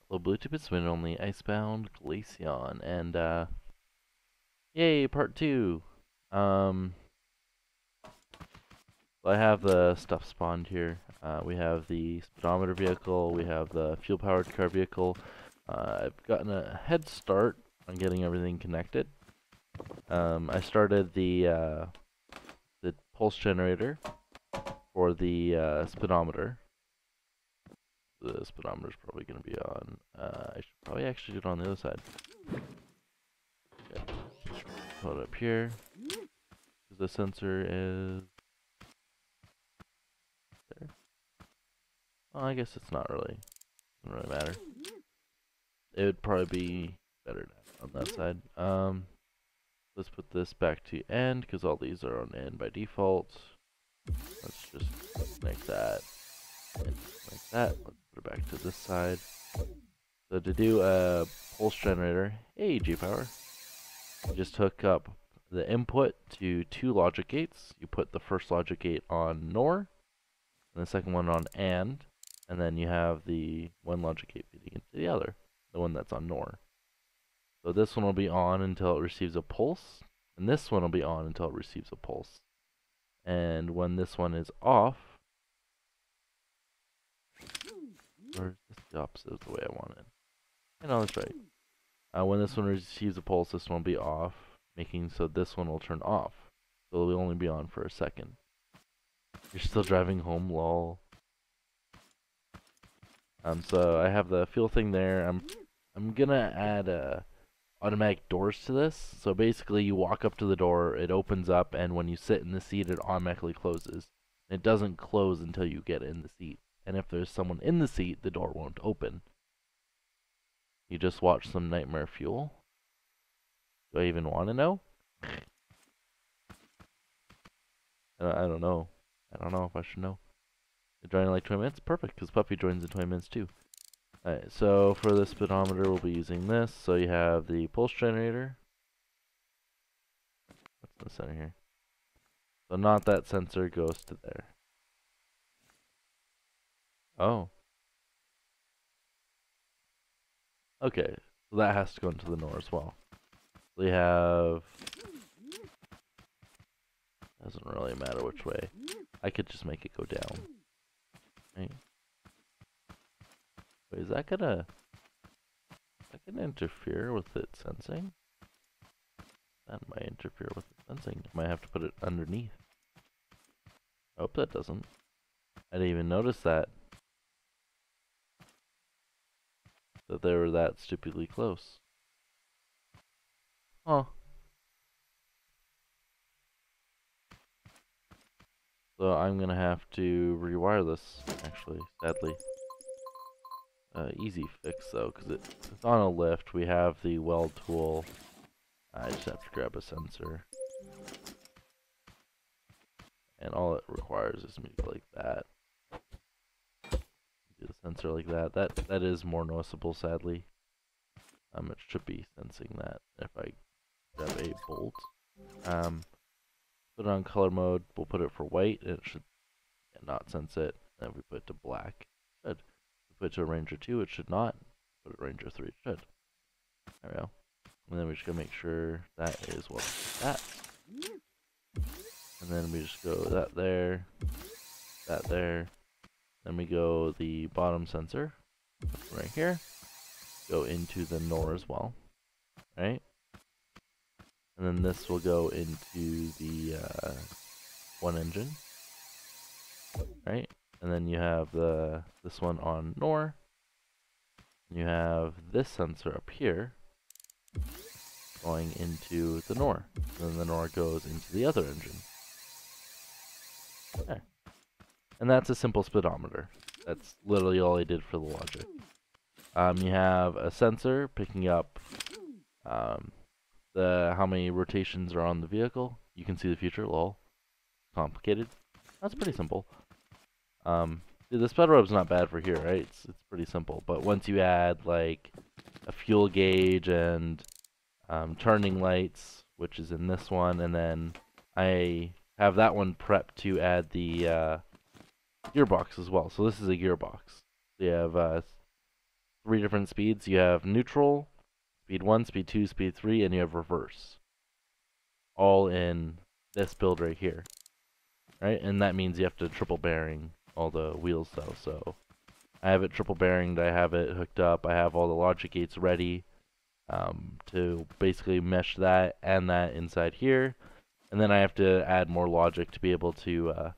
Hello, Bluetooth, it's been only Icebound Glaceon, and yay, part two. Um, I have the stuff spawned here. We have the speedometer vehicle, we have the fuel-powered car vehicle. I've gotten a head start on getting everything connected. I started the pulse generator for the speedometer. The speedometer is probably going to be on. I should probably actually do it on the other side. Okay. Put it up here. The sensor is there. Well, I guess it's not really, doesn't really matter. It would probably be better on that side. Let's put this back to end because all these are on end by default. Let's just make that and like that. Let's put it back to this side. So to do a pulse generator, hey G-Power, you just hook up the input to two logic gates. You put the first logic gate on NOR, and the second one on AND, and then you have the one logic gate feeding into the other, the one that's on NOR. So this one will be on until it receives a pulse, and this one will be on until it receives a pulse. And when this one is off, or is this the opposite of the way I want it? I know that's right. When this one receives a pulse, this one will be off, making so this one will turn off. So it will only be on for a second. You're still driving home, lol. So I have the fuel thing there. I'm gonna add automatic doors to this. So basically, you walk up to the door, it opens up, and when you sit in the seat, it automatically closes. It doesn't close until you get in the seat. And if there's someone in the seat, the door won't open. You just watch some Nightmare Fuel. Do I even want to know? I don't know. I don't know if I should know. Joining in like 20 minutes? Perfect, because Puppy joins in 20 minutes too. Alright, so for the speedometer, we'll be using this. So you have the pulse generator. What's in the center here? So not that sensor goes to there. Oh. Okay, so that has to go into the NOR as well. We have... Doesn't really matter which way. I could just make it go down. Right? Wait, is that gonna interfere with it sensing? That might interfere with it sensing. I might have to put it underneath. I hope that doesn't. I didn't even notice that they were that stupidly close. Huh. So I'm gonna have to rewire this, actually, sadly. Easy fix though, because it's on a lift. We have the weld tool. I just have to grab a sensor. And all it requires is me to go like that. Do the sensor like that. That is more noticeable, sadly. It should be sensing that if I grab a bolt. Put it on color mode. We'll put it for white, and it should not sense it. Then if we put it to black, it should. If we put it to Ranger 2, it should not. Put it Ranger 3, it should. There we go. And then we just gotta make sure that is what that. And then we just go that there, that there. Then we go the bottom sensor, right here. Go into the NOR as well, right? And then this will go into the one engine, right? And then you have this one on NOR. And you have this sensor up here going into the NOR. And then the NOR goes into the other engine. Okay. And that's a simple speedometer. That's literally all I did for the logic. You have a sensor picking up how many rotations are on the vehicle. You can see the future, lol. Complicated. That's pretty simple. The sped rub's not bad for here, right? It's pretty simple. But once you add like a fuel gauge and turning lights, which is in this one, and then I have that one prepped to add the gearbox as well. So this is a gearbox. You have 3 different speeds. You have neutral, speed 1, speed 2, speed 3, and you have reverse. All in this build right here. Right? And that means you have to triple bearing all the wheels though. So I have it triple bearinged, I have it hooked up, I have all the logic gates ready to basically mesh that and that inside here. And then I have to add more logic to be able to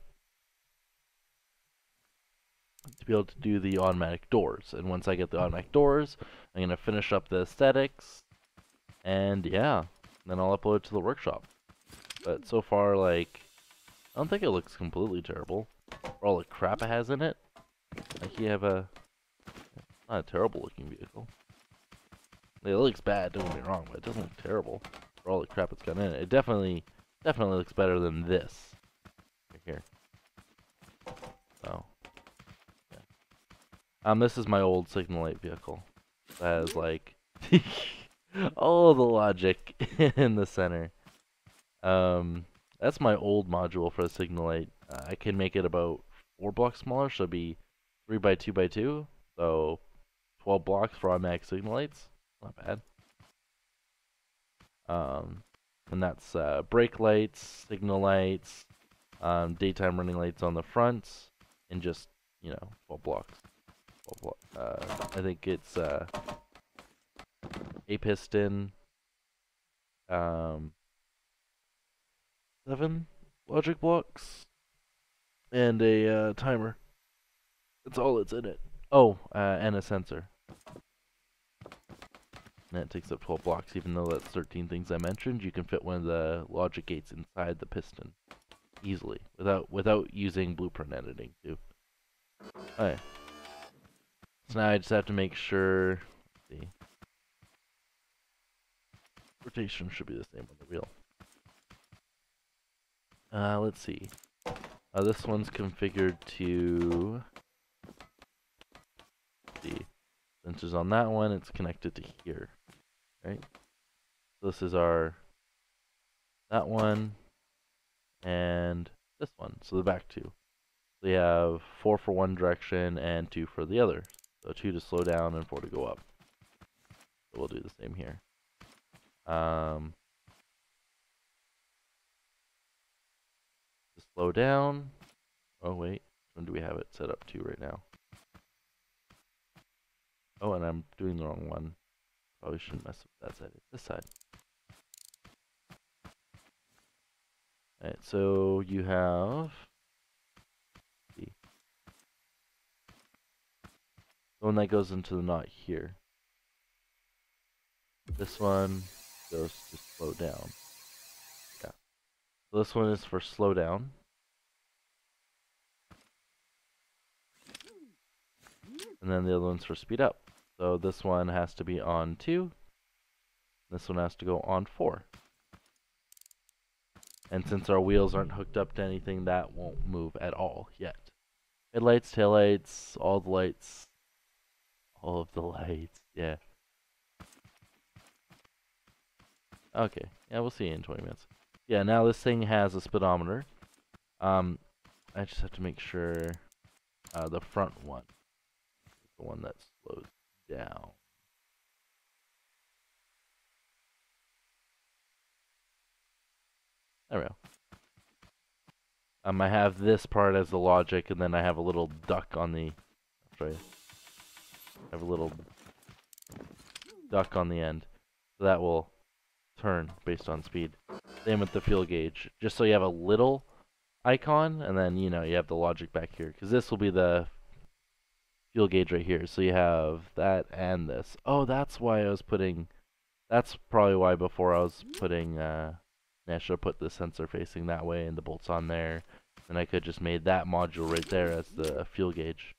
do the automatic doors. And once I get the automatic doors, I'm gonna finish up the aesthetics, and yeah, then I'll upload it to the workshop. But so far, like, I don't think it looks completely terrible for all the crap it has in it. Like, you have not a terrible looking vehicle. It looks bad, don't get me wrong, but it doesn't look terrible for all the crap it's got in it. It definitely looks better than this right here. So yeah. This is my old signal light vehicle. That has like all the logic in the center. That's my old module for the signal light. I can make it about 4 blocks smaller, so it'd be 3 by 2 by 2. So 12 blocks for automatic signal lights. Not bad. And that's brake lights, signal lights, daytime running lights on the front, and just, 12 blocks. 12 I think it's a piston, 7 logic blocks, and a timer. That's all that's in it. Oh, and a sensor. And that takes up 12 blocks, even though that's 13 things I mentioned. You can fit one of the logic gates inside the piston easily, without using blueprint editing too. Alright. So now I just have to make sure the rotation should be the same on the wheel. Let's see. This one's configured to the sensors on that one. It's connected to here, right? So this is that one and this one. So the back two. We have 4 for one direction and 2 for the other. So 2 to slow down and 4 to go up. So we'll do the same here. To slow down. Oh wait, when do we have it set up to right now? Oh, and I'm doing the wrong one. Probably shouldn't mess with that side. It's this side. Alright, so you have the one that goes into the knot here. This one goes to slow down. Yeah. So this one is for slow down. And then the other one's for speed up. So this one has to be on 2. This one has to go on 4. And since our wheels aren't hooked up to anything, that won't move at all yet. Headlights, taillights, all the lights. All of the lights, yeah. Okay, yeah, we'll see you in 20 minutes. Yeah, now this thing has a speedometer. I just have to make sure the front one is the one that slows down. There we go. I have this part as the logic, and then I have a little duck on the. I'll show you. I have a little duck on the end, so that will turn based on speed. Same with the fuel gauge, just so you have a little icon, and then you have the logic back here, because this will be the fuel gauge right here. So you have that and this. Oh, that's why I was putting. That's probably why before I was putting. I should have put the sensor facing that way and the bolts on there. And I could just made that module right there as the fuel gauge,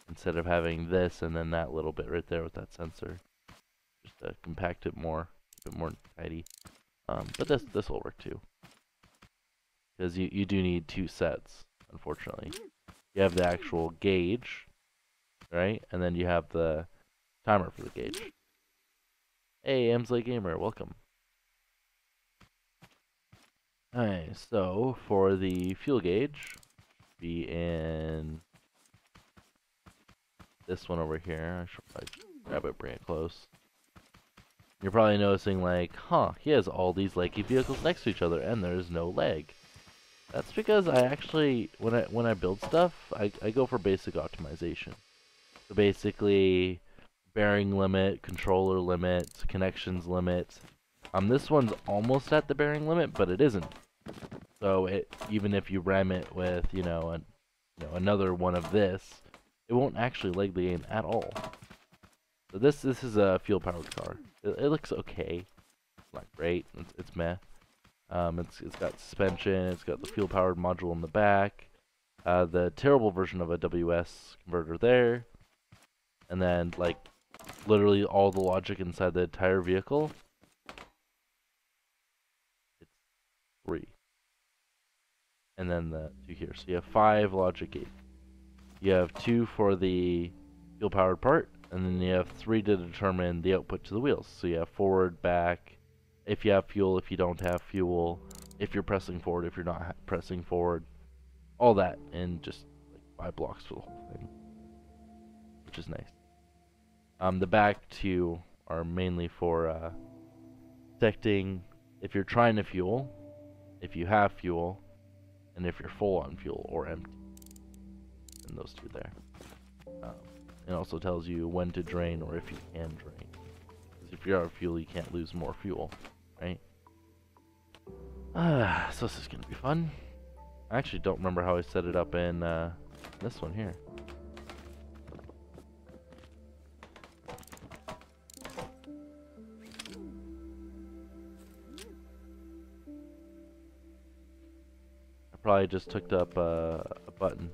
instead of having this and then that little bit right there with that sensor. Just to compact it more, keep it more tidy. But this will work too, because you do need 2 sets. Unfortunately, you have the actual gauge, right, and then you have the timer for the gauge. Hey, Amsley Gamer, welcome. Alright, so for the fuel gauge, be in this one over here. I should probably grab it, bring it close. You're probably noticing like, huh, he has all these leggy vehicles next to each other and there's no leg. That's because I actually, when I build stuff, I go for basic optimization. So basically, bearing limit, controller limit, connections limit. This one's almost at the bearing limit, but it isn't. So even if you ram it with, another one of this, it won't actually lag the game at all. So this is a fuel-powered car. It looks okay. It's not great. It's meh. It's got suspension. It's got the fuel-powered module in the back. The terrible version of a WS converter there. And then, like, literally all the logic inside the entire vehicle. It's 3. And then the 2 here. So you have 5 logic gates. You have 2 for the fuel-powered part, and then you have 3 to determine the output to the wheels. So you have forward, back, if you have fuel, if you don't have fuel, if you're pressing forward, if you're not pressing forward, all that in just like 5 blocks for the whole thing, which is nice. The back 2 are mainly for detecting if you're trying to fuel, if you have fuel, and if you're full on fuel or empty. And those 2 there. It also tells you when to drain or if you can drain. Because if you're out of fuel, you can't lose more fuel, right? So this is going to be fun. I actually don't remember how I set it up in this one here. I probably just hooked up a button.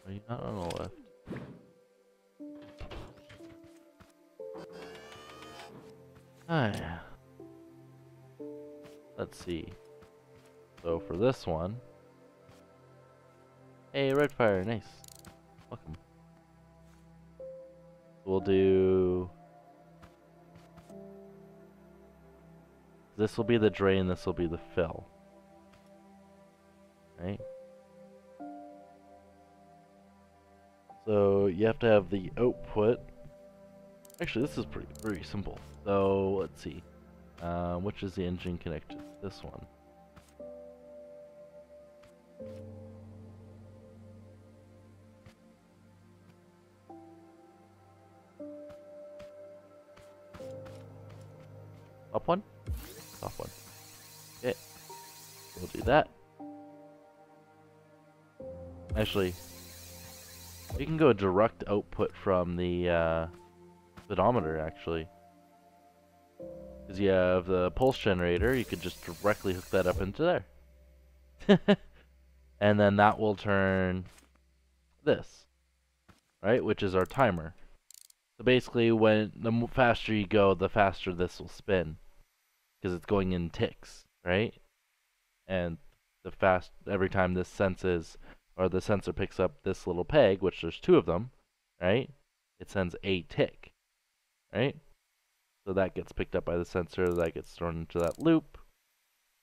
Are you not on the left? Yeah. Let's see. So for this one, hey, Redfire, nice. Welcome. We'll do. This will be the drain. This will be the fill. Right. So you have to have the output. Actually, this is pretty simple. So let's see. Which is the engine connected? This one. Top one? Top one. Okay. We'll do that. Actually, you can go direct output from the speedometer, actually. Because you have the pulse generator, you could just directly hook that up into there. And then that will turn this, right? Which is our timer. So basically, when the faster you go, the faster this will spin. Because it's going in ticks, right? And every time this senses, or the sensor picks up this little peg, which there's 2 of them, right? It sends a tick, right? So that gets picked up by the sensor, that gets thrown into that loop,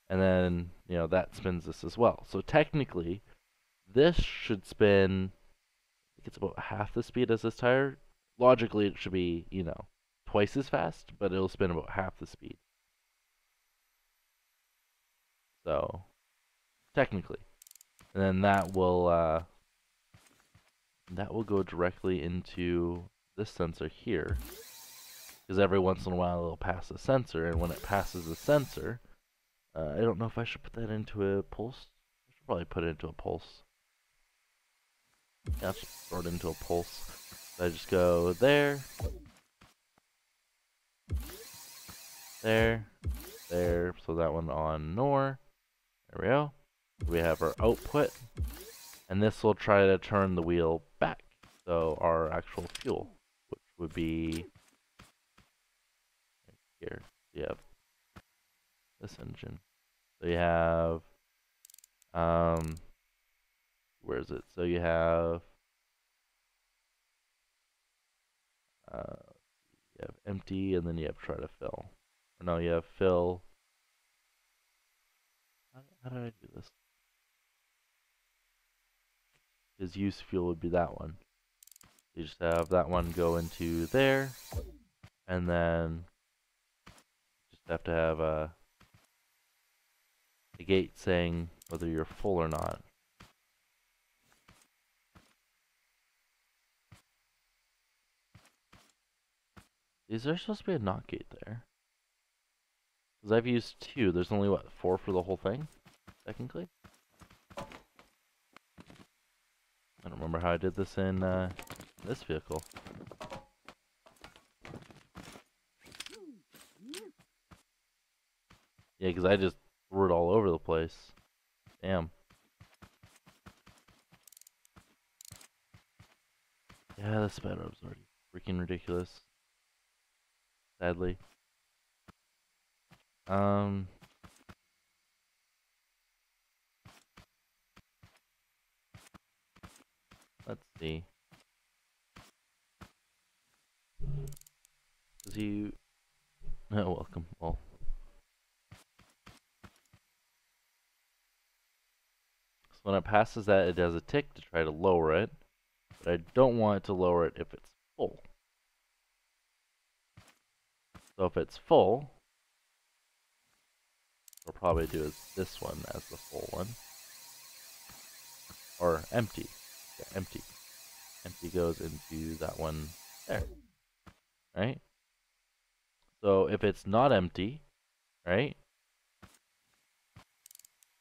and then, that spins this as well. So technically, this should spin, I think it's about half the speed as this tire. Logically, it should be, twice as fast, but it'll spin about half the speed. So, technically. And then that will go directly into this sensor here. Because every once in a while it'll pass a sensor, and when it passes the sensor, I don't know if I should put that into a pulse. I should probably put it into a pulse. Yeah, I'll just throw it into a pulse. So I just go there, there, there. So that one on NOR. There we go. We have our output, and this will try to turn the wheel back. So our actual fuel, which would be here. You have this engine. So you have, where is it? So you have, empty, and then you have try to fill. Or no, you have fill. How did I do this? Because use fuel would be that one. You just have that one go into there, and then just have to have a gate saying whether you're full or not. Is there supposed to be a not gate there? Because I've used 2. There's only, what, 4 for the whole thing? Technically? I don't remember how I did this in this vehicle. Yeah, because I just threw it all over the place. Damn. Yeah, the Speedometer's already freaking ridiculous. Sadly. Let's see. Does he... Oh, welcome. Well. So when it passes that, it does a tick to try to lower it. But I don't want it to lower it if it's full. So if it's full, we'll probably do this one as the full one. Or empty. Yeah, empty. Empty goes into that one there. Right? So if it's not empty, right?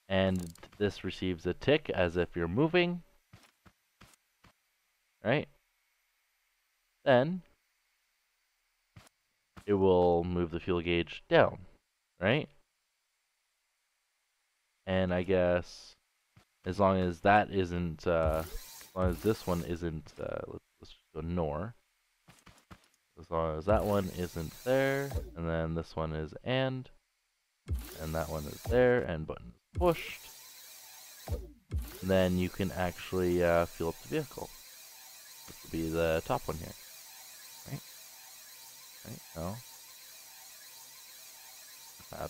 And this receives a tick as if you're moving, right? Then it will move the fuel gauge down, right? And I guess as long as that isn't, as long as this one isn't, let's just go nor. As long as that one isn't there, and then this one is and that one is there, and button is pushed, then you can actually fuel up the vehicle. This will be the top one here, right? Right? No.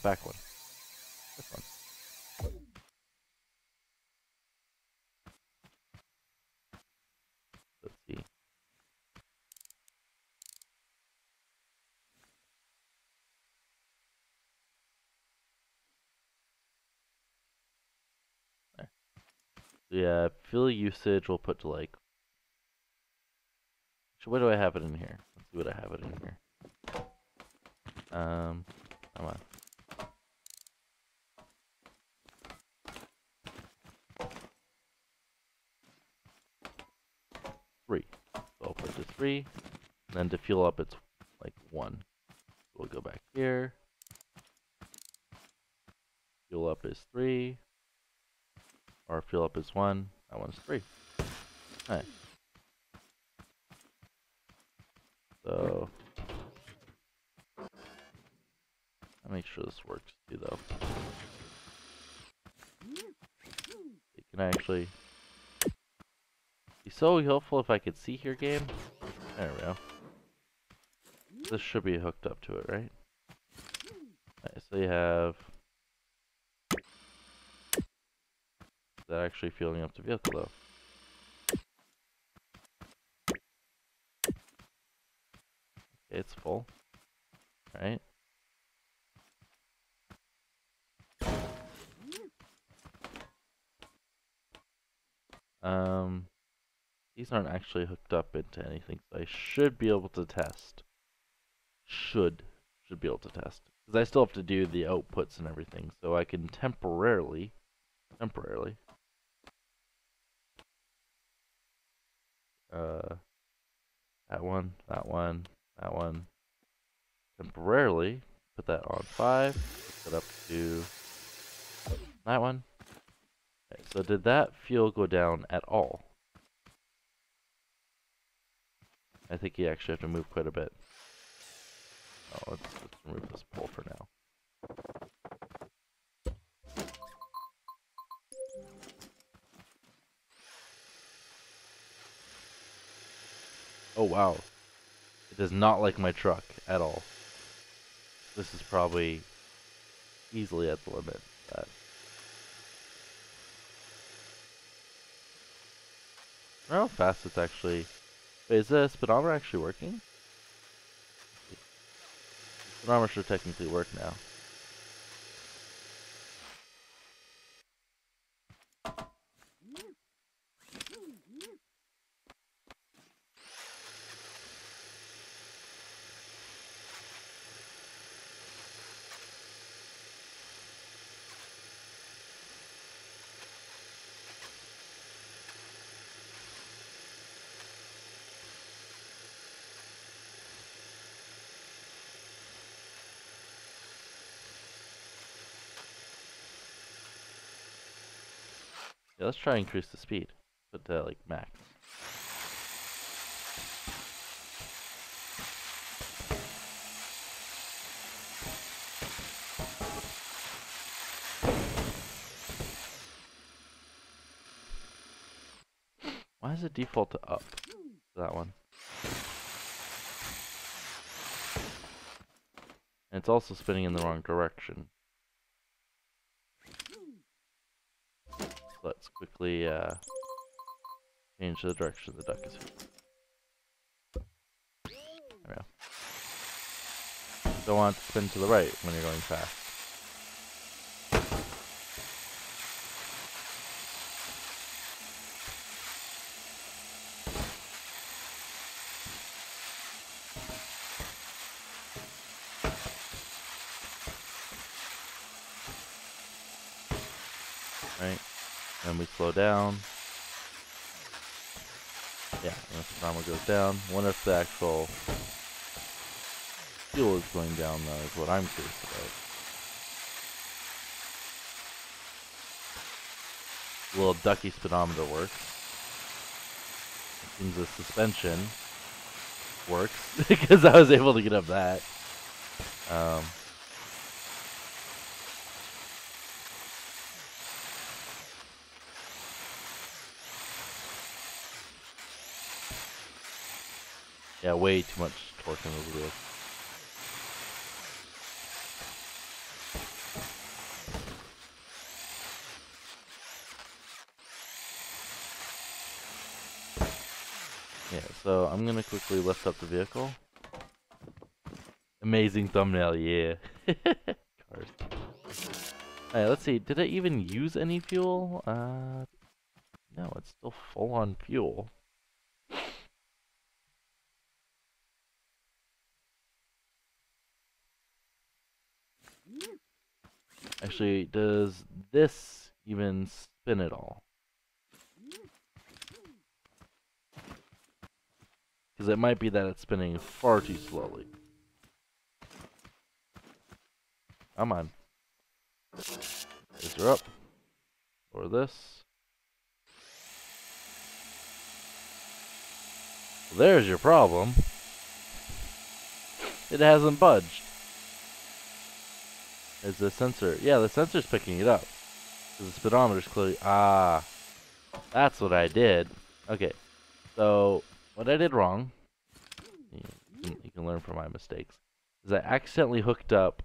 Back one. This one. Let's see. There. So yeah, fuel usage we'll put to like. So what do I have it in here? Let's see what I have it in here. Come on. Three. So I'll put to 3. And then to fuel up, it's like 1. We'll go back here. Fuel up is 3. Or fuel up is 1. That one's 3. Alright. So I'll make sure this works too, though. It can actually be so helpful if I could see here, game. There we go. This should be hooked up to it, right? Alright, so you have that actually fueling up the vehicle, though. Okay, it's full. Right? These aren't actually hooked up into anything, so I should be able to test. Should be able to test. Because I still have to do the outputs and everything, so I can temporarily, that one, temporarily, put that on 5, put it up to that one. Okay, so did that fuel go down at all? I think you actually have to move quite a bit. Oh, let's remove this pole for now. Oh wow. It does not like my truck at all. This is probably easily at the limit of that. how fast it's actually. Wait, is the speedometer actually working? The speedometer should technically work now. Yeah, let's try and increase the speed. Put to like max. Why does it default to up? That one. And it's also spinning in the wrong direction. So let's quickly change the direction the duck is in. There we go. Don't want it to spin to the right when you're going fast. Right? Then we slow down. Yeah, and the speedometer goes down. Wonder if the actual fuel is going down though, is what I'm curious about. The little ducky speedometer works. It seems the suspension works because I was able to get up that. Yeah, way too much torque in those wheels. Yeah, so I'm gonna quickly lift up the vehicle. Amazing thumbnail, yeah. Cars. Alright, let's see. Did I even use any fuel? No, it's still full on fuel. Actually, does this even spin at all? Because it might be that it's spinning far too slowly. Come on. Raise her up. Or this. Well, there's your problem. It hasn't budged. Is the sensor? Yeah, the sensor's picking it up. The speedometer's clearly. Ah, that's what I did. Okay, so what I did wrong, you can learn from my mistakes, is I accidentally hooked up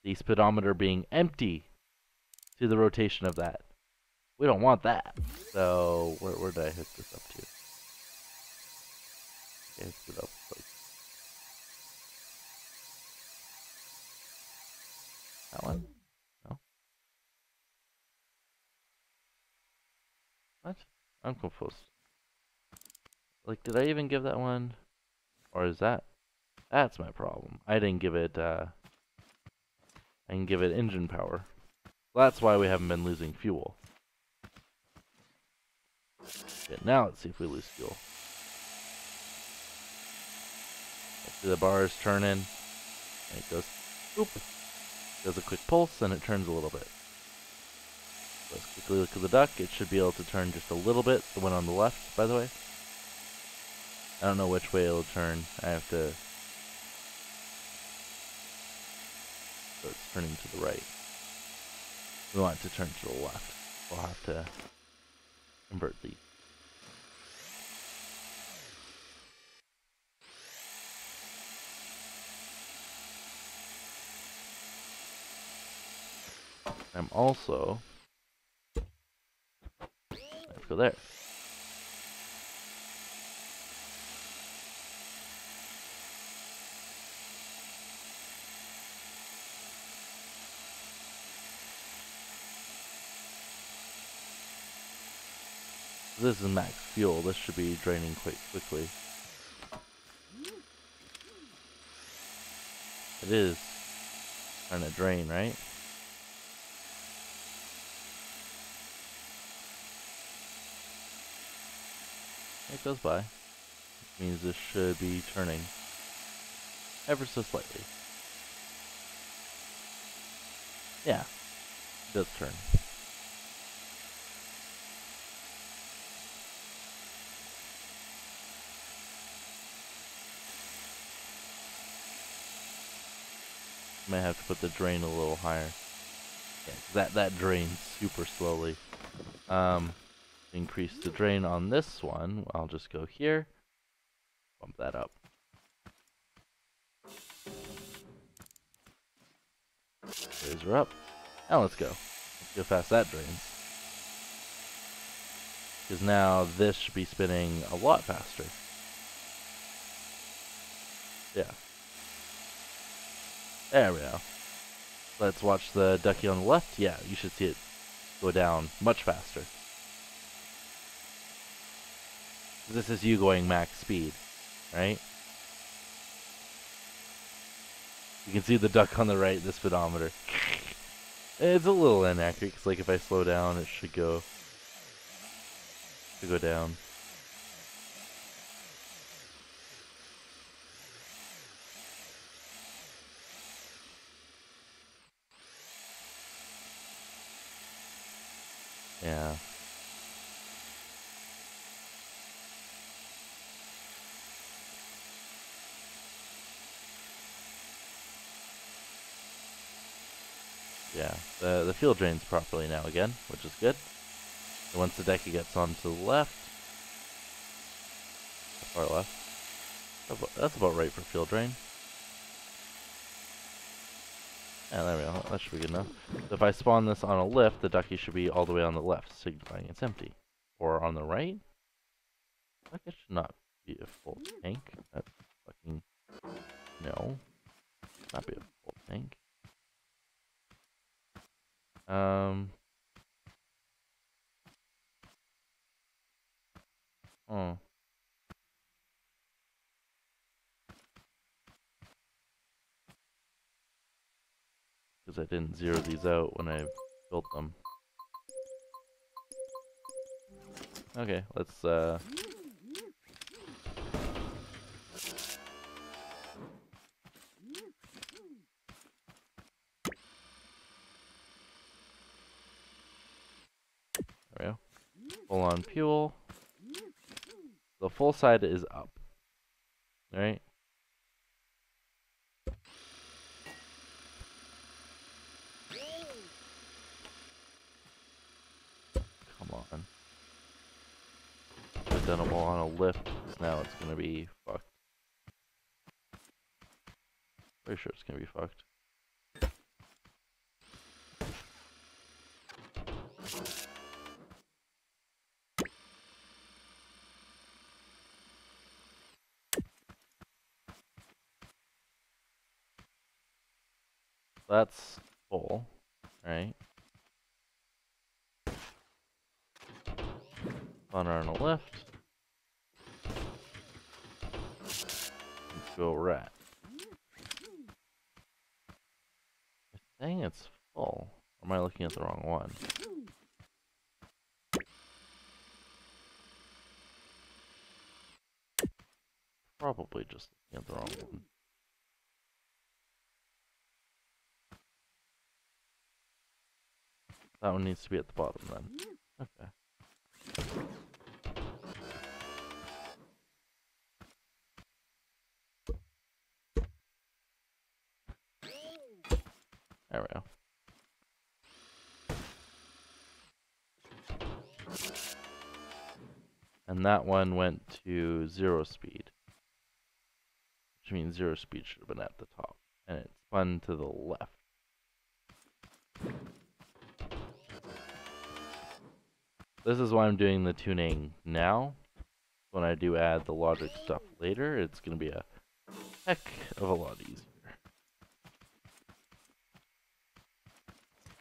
the speedometer being empty to the rotation of that. We don't want that. So where did I hook this up to? Okay, hooked it up. That one? No. What? I'm confused. Like, did I even give that one? Or is that? That's my problem. I didn't give it, I didn't give it engine power. That's why we haven't been losing fuel. Okay, now let's see if we lose fuel. See the bars turning. And it goes, boop. Does a quick pulse, and it turns a little bit. Let's quickly look at the duck. It should be able to turn just a little bit. The one on the left, by the way. I don't know which way it'll turn. I have to... So it's turning to the right. We want it to turn to the left. We'll have to invert these. I'm also... I have to go there. This is max fuel. This should be draining quite quickly. It is trying to drain, right? It goes by. Which means this should be turning ever so slightly. Yeah, it does turn. Might have to put the drain a little higher. Yeah, that drains super slowly. Increase the drain on this one. I'll just go here. Bump that up. Raise her up. Now let's go. Let's see how fast that drains. Because now this should be spinning a lot faster. Yeah. There we go. Let's watch the ducky on the left. Yeah, you should see it go down much faster. This is you going max speed, right? You can see the duck on the right, the speedometer. It's a little inaccurate, because like if I slow down, it should go down. Yeah. Yeah, the fuel drains properly now again, which is good. And once the decky gets onto the left, far left, that's about right for fuel drain. Yeah, there we go. That should be good enough. So if I spawn this on a lift, the ducky should be all the way on the left, signifying it's empty. Or on the right? Like it should not be a full tank. That's fucking... No. Not be a full tank. Oh. Because I didn't zero these out when I built them. Okay, let's there we go. Full on fuel. The full side is up. Alright? Come on. I've done them all on a lift, because now it's gonna be fucked. Pretty sure it's gonna be fucked. That's full, right? On our left. Let's go right. I think it's full. Or am I looking at the wrong one? Probably just looking at the wrong one. That one needs to be at the bottom then. Okay. There we go. And that one went to 0 speed. Which means 0 speed should have been at the top. And it spun to the left. This is why I'm doing the tuning now. When I do add the logic stuff later, it's going to be a heck of a lot easier.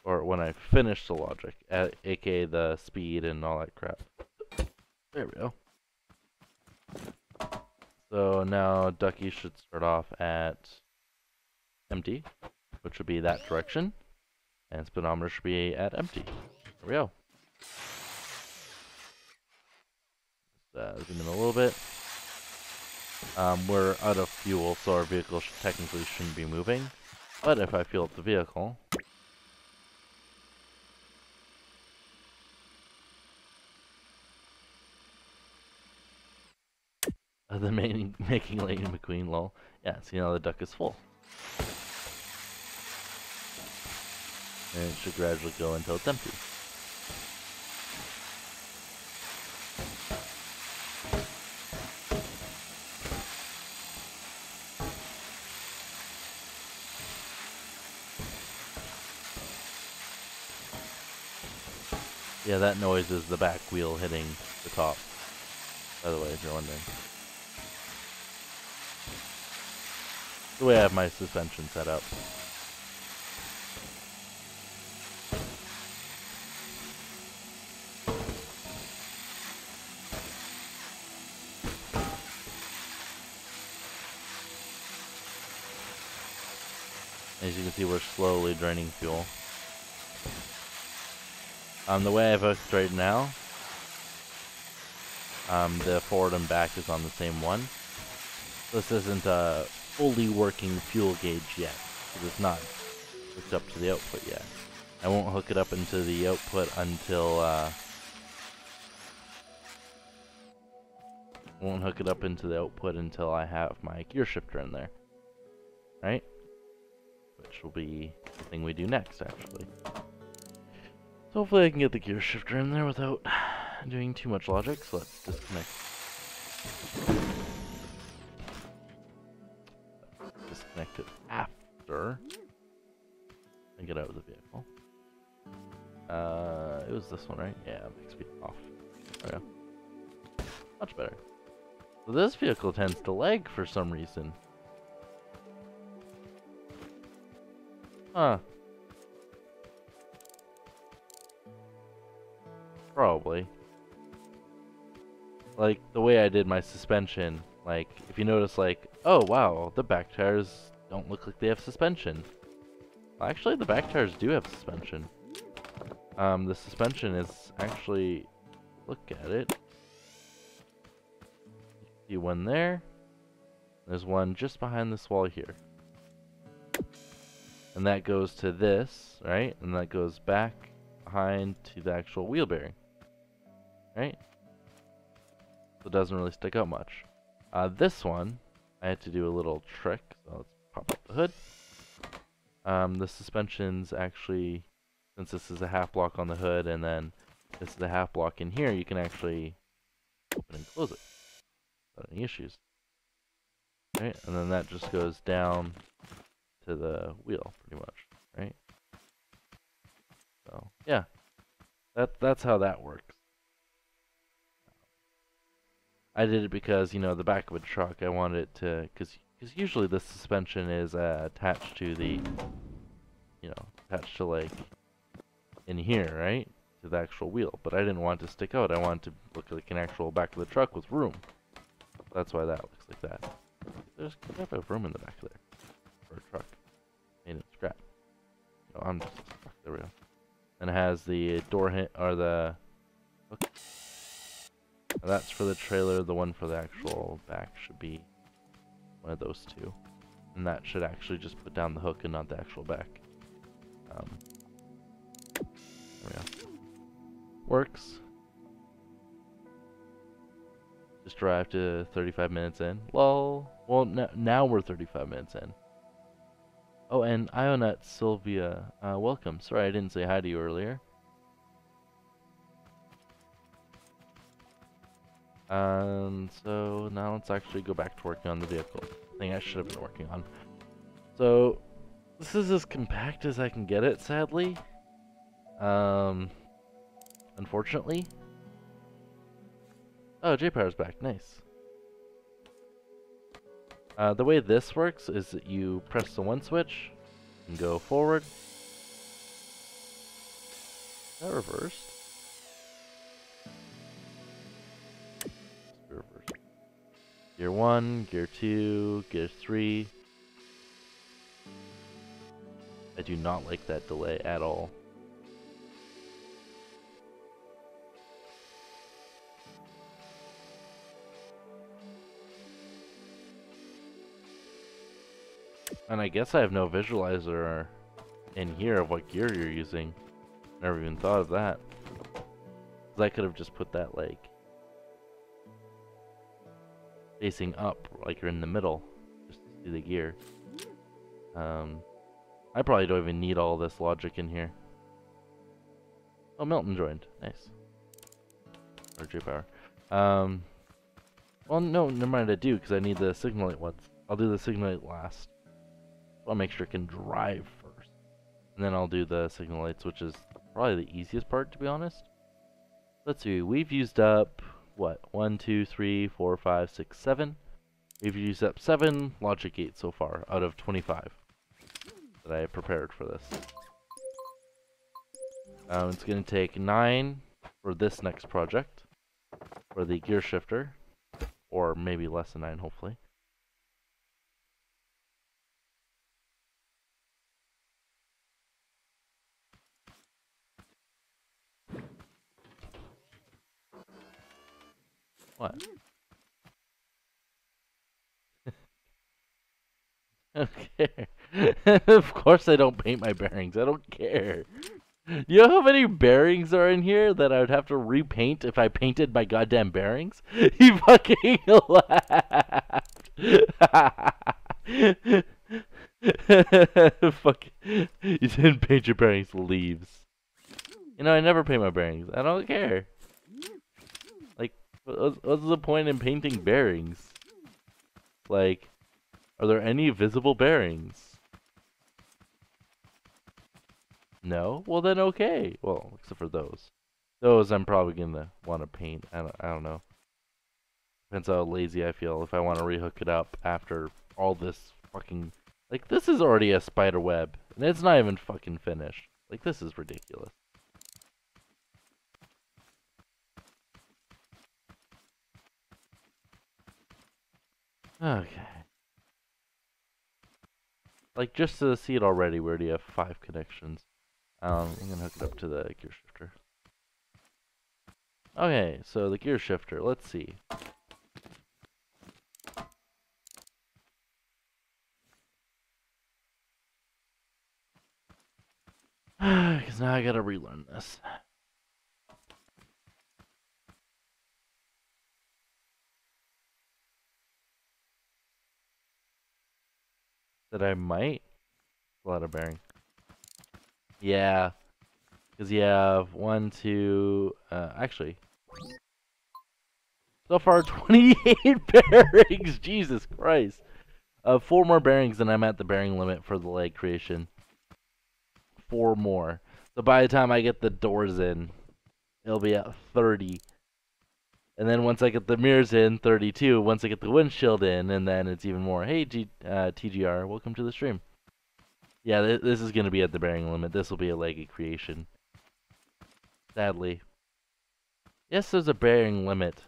Or when I finish the logic, aka the speed and all that crap. There we go. So now Ducky should start off at empty, which would be that direction, and speedometer should be at empty. There we go. Zoom in a little bit. We're out of fuel, so our vehicle technically shouldn't be moving. But if I fuel up the vehicle, the making Lightning McQueen, lol. Yeah, see now the duck is full. And it should gradually go until it's empty. Yeah, that noise is the back wheel hitting the top, by the way, if you're wondering. The way I have my suspension set up. As you can see, we're slowly draining fuel. The way I've hooked right now, the forward and back is on the same one. This isn't a fully working fuel gauge yet, because it's not hooked up to the output yet. I won't hook it up into the output until I have my gear shifter in there, right? Which will be the thing we do next, actually. So hopefully I can get the gear shifter in there without doing too much logic, so let's disconnect. Disconnect it after I get out of the vehicle. It was this one, right? Yeah, makes me off. There we go. Much better. So this vehicle tends to lag for some reason. Huh. Probably. Like, the way I did my suspension, like, if you notice, like, oh wow, the back tires don't look like they have suspension. Well, actually, the back tires do have suspension. The suspension is actually, look at it. See one there. There's one just behind this wall here. And that goes to this, right? And that goes back behind to the actual wheel bearing. Right? So it doesn't really stick out much. This one, I had to do a little trick. So let's pop up the hood. The suspension's actually, since this is a half block on the hood and then this is a half block in here, you can actually open and close it without any issues. Right? And then that just goes down to the wheel, pretty much. Right? So, yeah. That's how that works. I did it because, you know, the back of a truck, I wanted it to, because usually the suspension is attached to the, you know, attached to, like, in here, right? To the actual wheel. But I didn't want it to stick out. I wanted to look like an actual back of the truck with room. That's why that looks like that. There's definitely room in the back there for a truck made in scrap. No, I'm just a truck. There we go. And it has the door hint, or the hook. That's for the trailer. The one for the actual back should be one of those two. And that should actually just put down the hook and not the actual back. There we go. Works. Just drive to 35 minutes in. Lol. Well, now we're 35 minutes in. Oh, and Ionet Sylvia, welcome. Sorry I didn't say hi to you earlier. So now let's actually go back to working on the vehicle. Thing I should have been working on. So this is as compact as I can get it, sadly. Unfortunately. Oh, J-Power's back. Nice. The way this works is that you press the one switch and go forward. Is that reversed? Gear 1, Gear 2, Gear 3. I do not like that delay at all. And I guess I have no visualizer in here of what gear you're using. Never even thought of that. 'Cause I could have just put that like facing up, like you're in the middle, just to see the gear. I probably don't even need all this logic in here. Oh, Milton joined. Nice. Or J-Power. Well, no, never mind, I do, because I need the signal light once. I'll do the signal light last. I'll make sure it can drive first. And then I'll do the signal lights, which is probably the easiest part, to be honest. Let's see, we've used up, what, 1, 2, 3, 4, 5, 6, 7. We've used up 7 logic gates so far, out of 25 that I have prepared for this. It's going to take 9 for this next project, for the gear shifter, or maybe less than 9, hopefully. What? Okay. Of course I don't paint my bearings. I don't care. You know how many bearings are in here that I would have to repaint if I painted my goddamn bearings? He fucking laughed. Fuck. You didn't paint your bearings, leaves. You know, I never paint my bearings. I don't care. Like, what's the point in painting bearings? Like, are there any visible bearings? No? Well then okay. Well, except for those. Those I'm probably gonna want to paint. I don't know. Depends how lazy I feel if I want to rehook it up after all this fucking... Like, this is already a spider web, and it's not even fucking finished. Like, this is ridiculous. Okay. Like, just to see it already, we already have 5 connections. I'm gonna hook it up to the gear shifter. Okay, so the gear shifter, let's see. Because now I gotta relearn this. That I might? A lot of bearing. Yeah. Because you have 1, 2, actually. So far, 28 bearings! Jesus Christ. 4 more bearings and I'm at the bearing limit for the leg creation. 4 more. So by the time I get the doors in, it'll be at 30. And then once I get the mirrors in, 32. Once I get the windshield in, and then it's even more. Hey, TGR, welcome to the stream. Yeah, this is going to be at the bearing limit. This will be a leggy creation. Sadly. Yes, there's a bearing limit.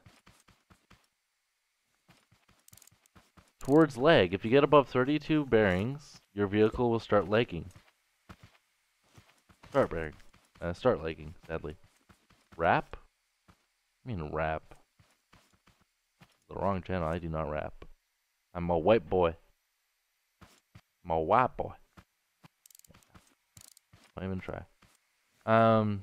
Towards leg, if you get above 32 bearings, your vehicle will start lagging. Start bearing. Start lagging, sadly. Rap? I mean rap. The wrong channel, I do not rap. I'm a white boy. I'm a white boy. Don't even try. Okay,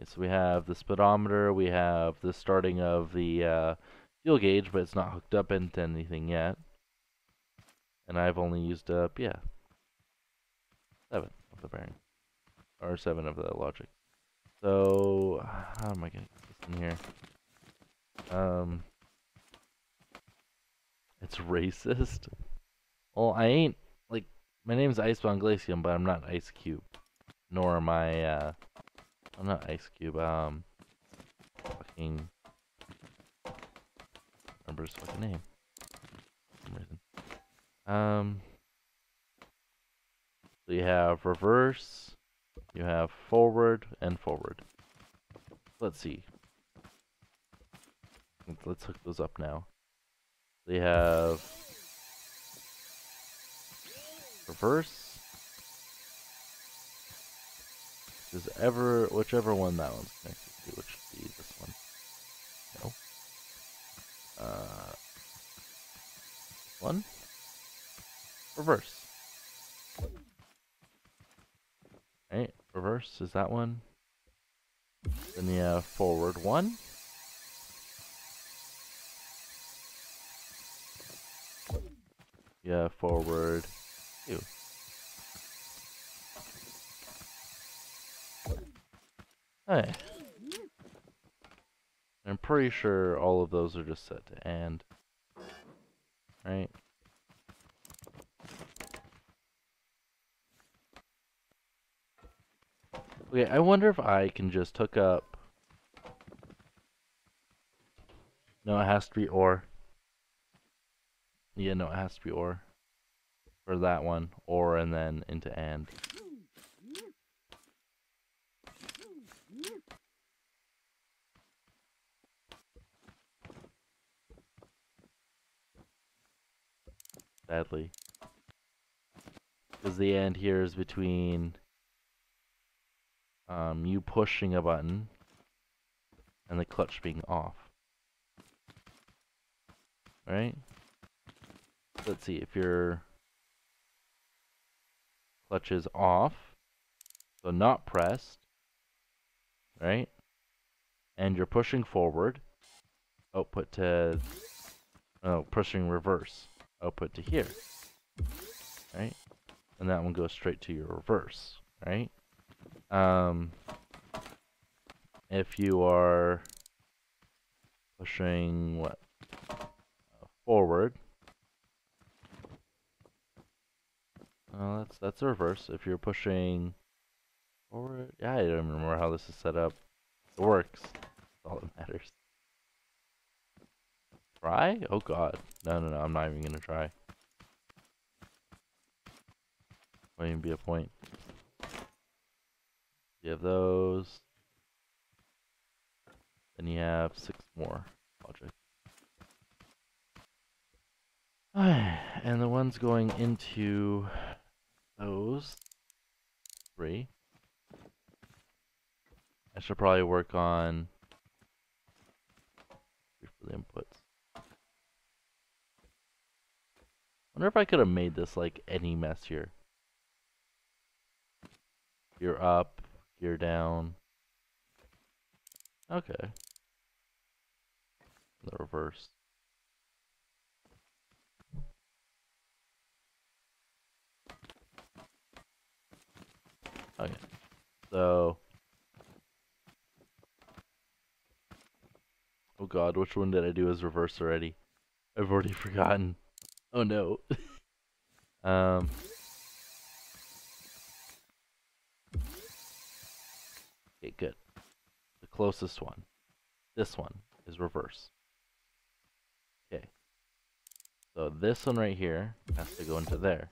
so we have the speedometer, we have the starting of the fuel gauge, but it's not hooked up into anything yet. And I've only used up, 7 of the bearing. Or 7 of the logic. So, how am I gonna get this in here? It's racist? Well, I ain't, like, my name's Icebound Glaceon, but I'm not Ice Cube. Nor am I, I'm not Ice Cube, fucking, remember his fucking name. For some reason. So you have reverse, you have forward, and forward. Let's see. Let's hook those up now. They have reverse. Whichever one that one's connected to, which would be this one. No. One. Reverse. Right, reverse is that one. Then you have forward 1. You have forward 2. Hey. I'm pretty sure all of those are just set to AND. Right? Okay, I wonder if I can just hook up. No, it has to be OR. Yeah, no, it has to be OR. For that one. OR and then into AND. Sadly. Because the AND here is between you pushing a button and the clutch being off. Right? Let's see, if your clutch is off, so not pressed, right? And you're pushing forward, output to, pushing reverse, output to here, right? And that one goes straight to your reverse, right? If you are pushing, what, forward, that's reverse. If you're pushing forward, yeah, I don't even remember how this is set up. It works. That's all that matters. Try? Oh god. No, I'm not even gonna try. Won't even be a point. You have those. Then you have 6 more logic. And the ones going into those 3. I should probably work on for the inputs. Wonder if I could have made this like any messier. Gear up, gear down. Okay. The reverse. Okay. So. Oh god, which one did I do as reverse already? I've already forgotten. Oh no. Okay, good. The closest one. This one is reverse. Okay. So this one right here has to go into there.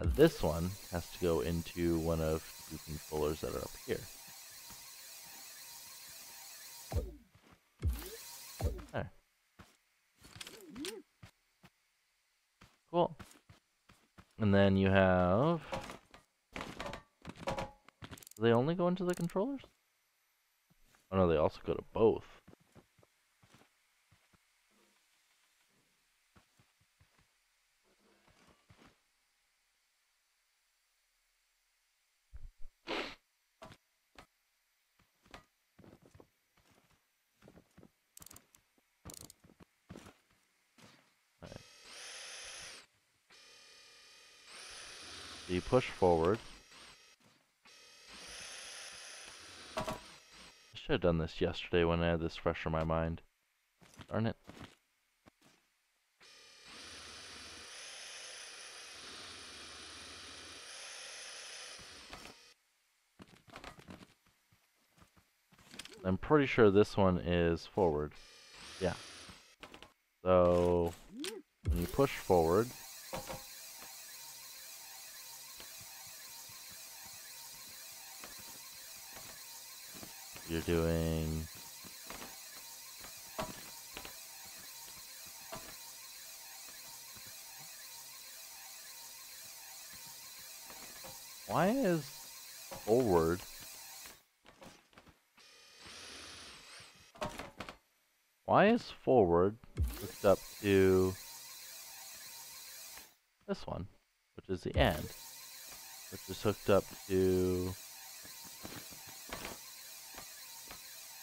This one has to go into one of 2 controllers that are up here. There. Cool. And then you have... Do they only go into the controllers? Oh no, they also go to both. Right. So you push forward. I should have done this yesterday when I had this fresh in my mind. Darn it. I'm pretty sure this one is forward. Yeah. So, when you push forward, you're doing Why is forward? Why is forward hooked up to this one, which is the end, which is hooked up to...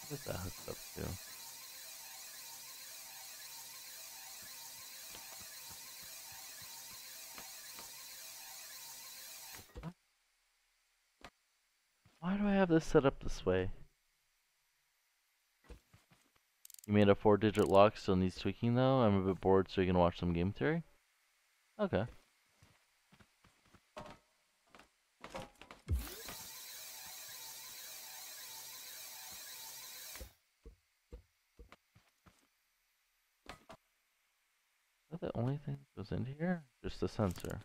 What is that hooked up to? Why do I have this set up this way? You made a 4-digit lock, still needs tweaking though. I'm a bit bored, so you can watch some game theory. Okay. Is that the only thing that goes into here? Just the sensor.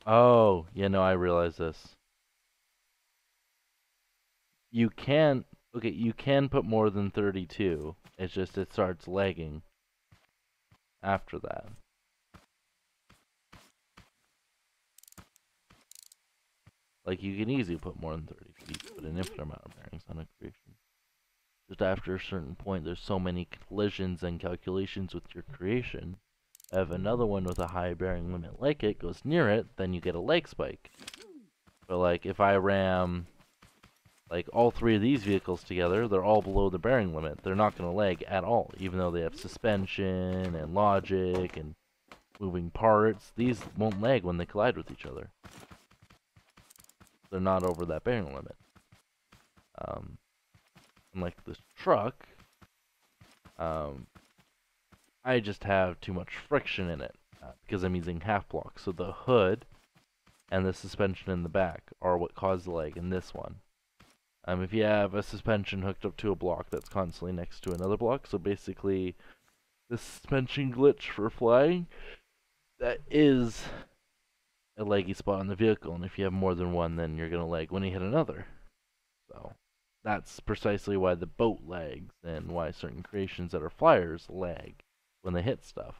Oh, yeah, no, I realize this. You can, okay, you can put more than 32. It's just it starts lagging after that. Like, you can easily put more than 30 feet, put an infinite amount of bearings on a creation. Just after a certain point, there's so many collisions and calculations with your creation. If another one with a high bearing limit like it goes near it, then you get a lag spike. But like, if I ram like all 3 of these vehicles together, they're all below the bearing limit. They're not going to lag at all, even though they have suspension and logic and moving parts. These won't lag when they collide with each other. They're not over that bearing limit. Like this truck, I just have too much friction in it because I'm using half block. So the hood and the suspension in the back are what cause the lag in this one. If you have a suspension hooked up to a block that's constantly next to another block, so basically the suspension glitch for flying, that is a laggy spot on the vehicle, and if you have more than one, then you're gonna lag when you hit another. So that's precisely why the boat lags and why certain creations that are flyers lag when they hit stuff.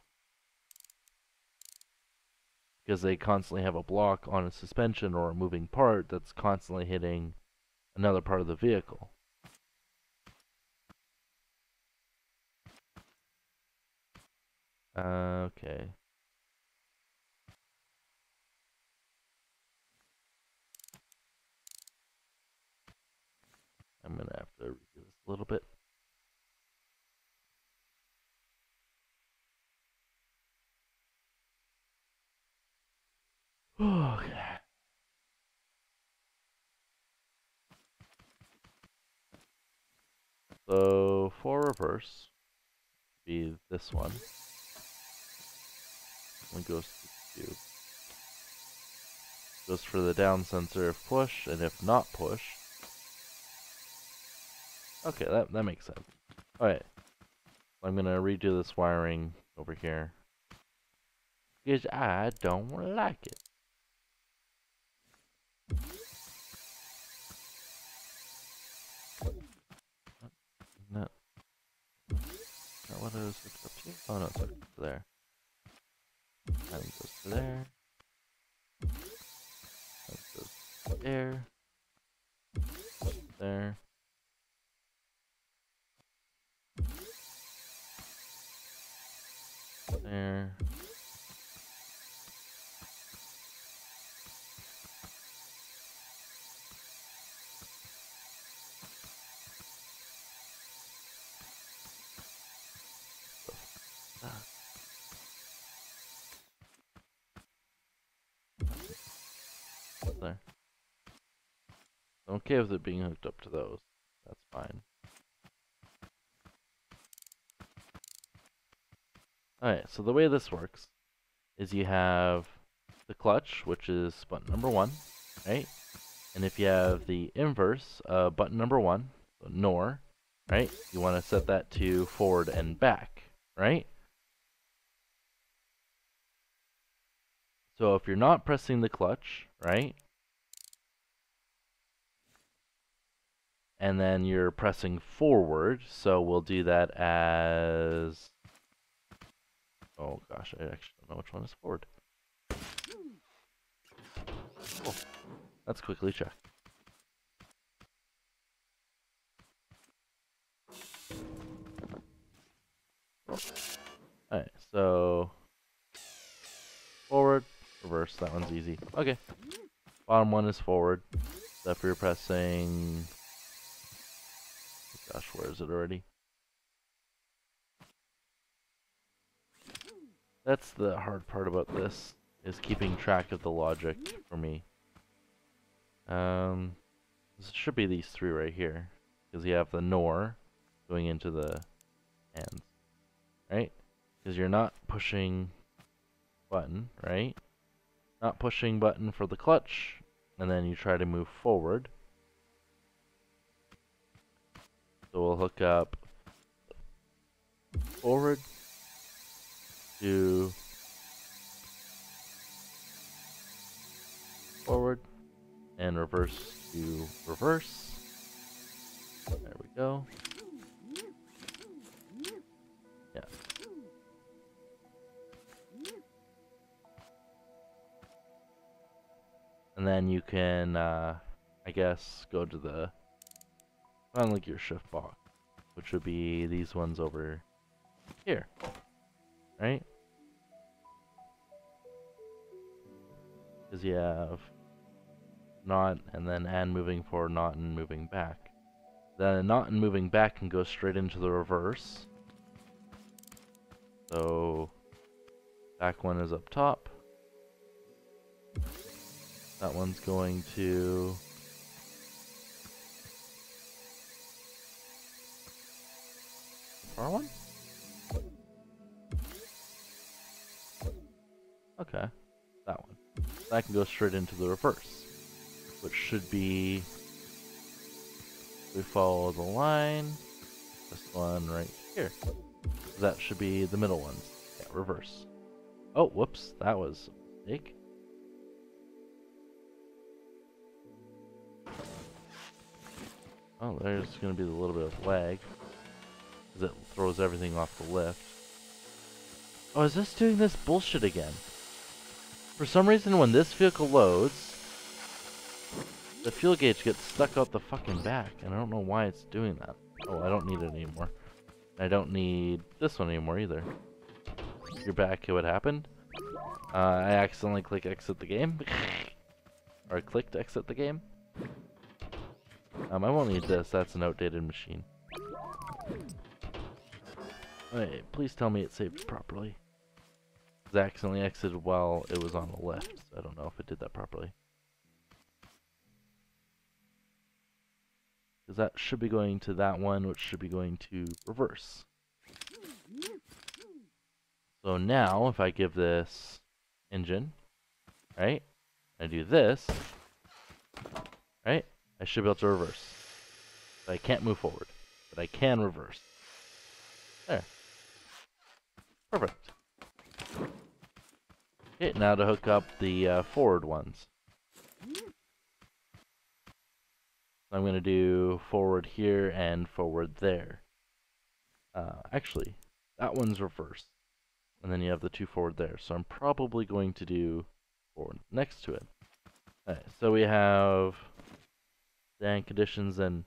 Because they constantly have a block on a suspension or a moving part that's constantly hitting another part of the vehicle. Okay. I'm gonna have to redo this a little bit. Okay. So for reverse, be this one. One goes to 2. Goes for the down sensor if push, and if not push. Okay, that makes sense. Alright. I'm gonna redo this wiring over here. Because I don't like it. No. Not what I was hooked up to? Oh no, it's hooked up to there. That goes to there. That goes there. There. There. There. I'm okay with it being hooked up to those. That's fine. Alright, so the way this works is you have the clutch, which is button number 1, right? And if you have the inverse, button number 1, so NOR, right? You want to set that to forward and back, right? So if you're not pressing the clutch, right? And then you're pressing forward, so we'll do that as Oh gosh, I actually don't know which one is forward. Cool. Let's quickly check. Alright, so forward, reverse, that one's easy. Okay. Bottom one is forward. So if you're pressing, gosh, where is it already? That's the hard part about this, is keeping track of the logic for me. This should be these three right here, because you have the NOR going into the hands, right? Because you're not pushing button, right? Not pushing button for the clutch, and then you try to move forward. So we'll hook up forward to forward and reverse to reverse. There we go. Yeah. And then you can, I guess, go to the, kind of like your shift box, which would be these ones over here, right? Because you have not and then and moving forward, not and moving back. The not and moving back can go straight into the reverse. So back one is up top. That one's going to the far one? Okay, that one. That can go straight into the reverse, which should be, we follow the line, this one right here. That should be the middle ones. Yeah, reverse. Oh, whoops, that was a mistake. Oh, there's going to be a little bit of lag, because it throws everything off the lift. Oh, is this doing this bullshit again? For some reason, when this vehicle loads, the fuel gauge gets stuck out the fucking back, and I don't know why it's doing that. Oh, I don't need it anymore. I don't need this one anymore either. You're back to what happened. I accidentally clicked exit the game. Or clicked exit the game. I won't need this, that's an outdated machine. Wait, please tell me it saved properly. I accidentally exited while it was on the left, so I don't know if it did that properly. Because that should be going to that one, which should be going to reverse. So now, if I give this engine, right, I do this, right, I should be able to reverse. But I can't move forward, but I can reverse. There. Perfect. Okay, now to hook up the forward ones. I'm going to do forward here and forward there. Actually, that one's reverse. And then you have the two forward there. So I'm probably going to do forward next to it. Alright, so we have the conditions, and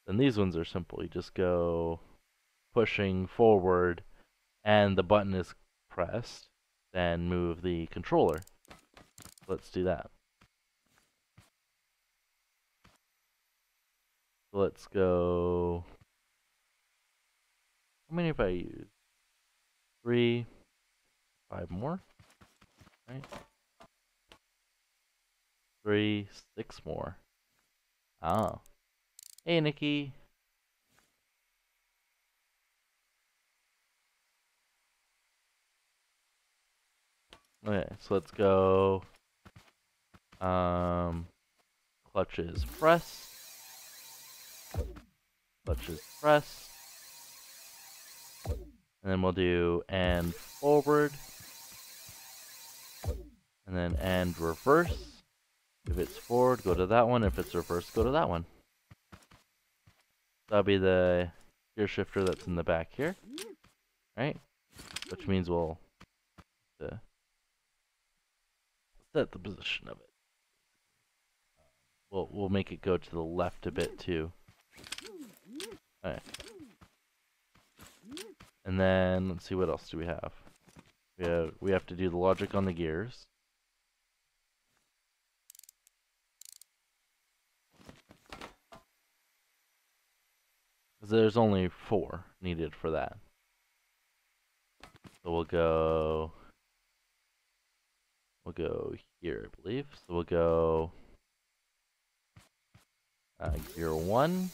then these ones are simple. You just go pushing forward and the button is pressed. Then move the controller. Let's do that. So let's go. How many have I used? 3, 5 more, right? 3, 6 more. Oh. Hey, Nikki. Okay, so let's go. Clutches press. Clutches press. And then we'll do and forward. And then and reverse. If it's forward, go to that one. If it's reverse, go to that one. That'll be the gear shifter that's in the back here. Right? Which means we'll set the position of it. We'll make it go to the left a bit too. Alright. And then let's see, what else do we have? We have to do the logic on the gears. There's only 4 needed for that. So we'll go here, I believe. So we'll go gear 1.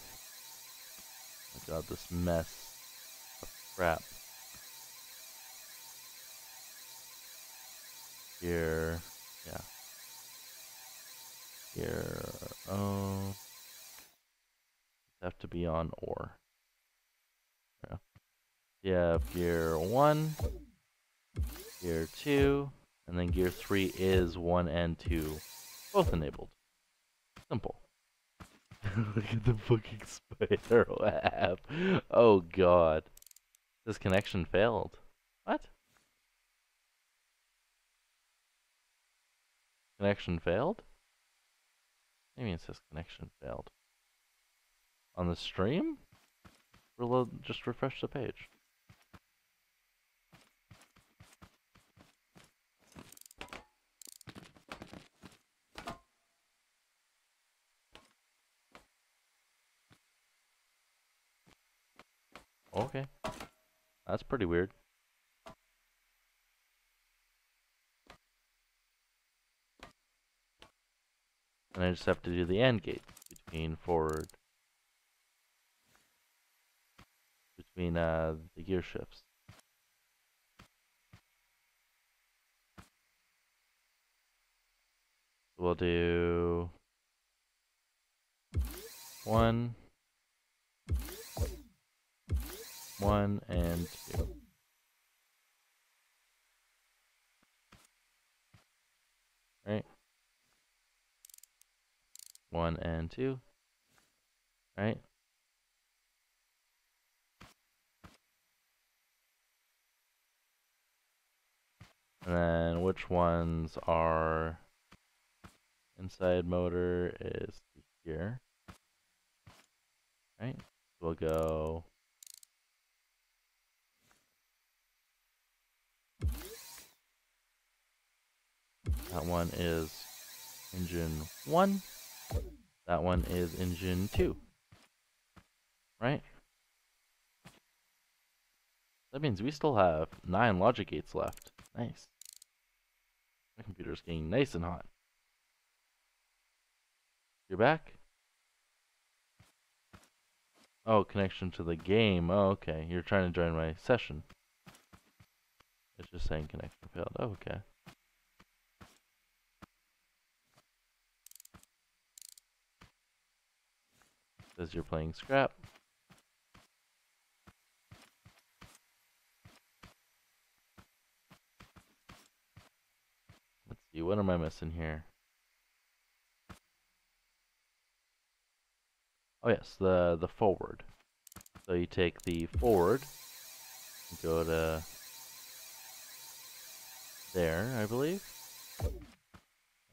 Oh god, this mess of crap. Gear, yeah. Gear, oh. Have to be on ore. Yeah. You have gear 1, gear 2, and then gear 3 is 1 and 2, both enabled. Simple. Look at the fucking spider web. Oh god. This connection failed. What? Connection failed? Maybe it says connection failed. On the stream? Reload, just refresh the page. Okay. That's pretty weird. And I just have to do the AND gate between forward, between the gear shifts. We'll do 1, 1, and 2. Right? 1 and 2. Right? And then which ones are inside motor is here. Right? We'll go that one is engine 1. That one is engine 2. Right? That means we still have 9 logic gates left. Nice. My computer's getting nice and hot. You're back? Oh, connection to the game. Oh, okay. You're trying to join my session. It's just saying connection failed. Oh, okay. Says you're playing scrap. Let's see, what am I missing here? Oh yes, the forward. So you take the forward, go to there, I believe,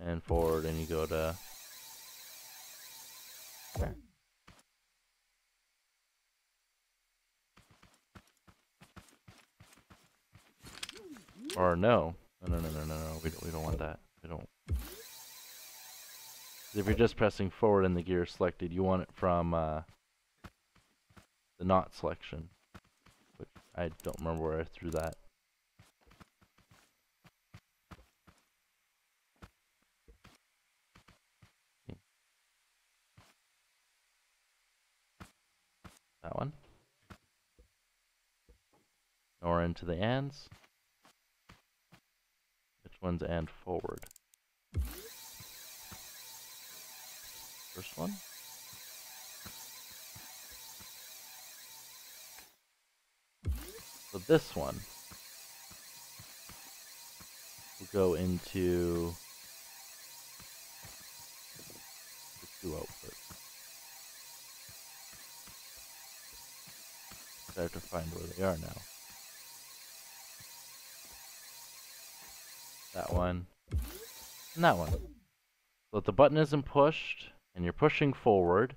and forward, and you go to there. Or no, no, we don't want that. We don't. If you're just pressing forward and the gear is selected, you want it from the not selection, which I don't remember where I threw that. That one. Or into the ands. Which one's and forward? First one. So this one will go into the 2 output. I have to find where they are now. That one. and that one. So if the button isn't pushed, and you're pushing forward,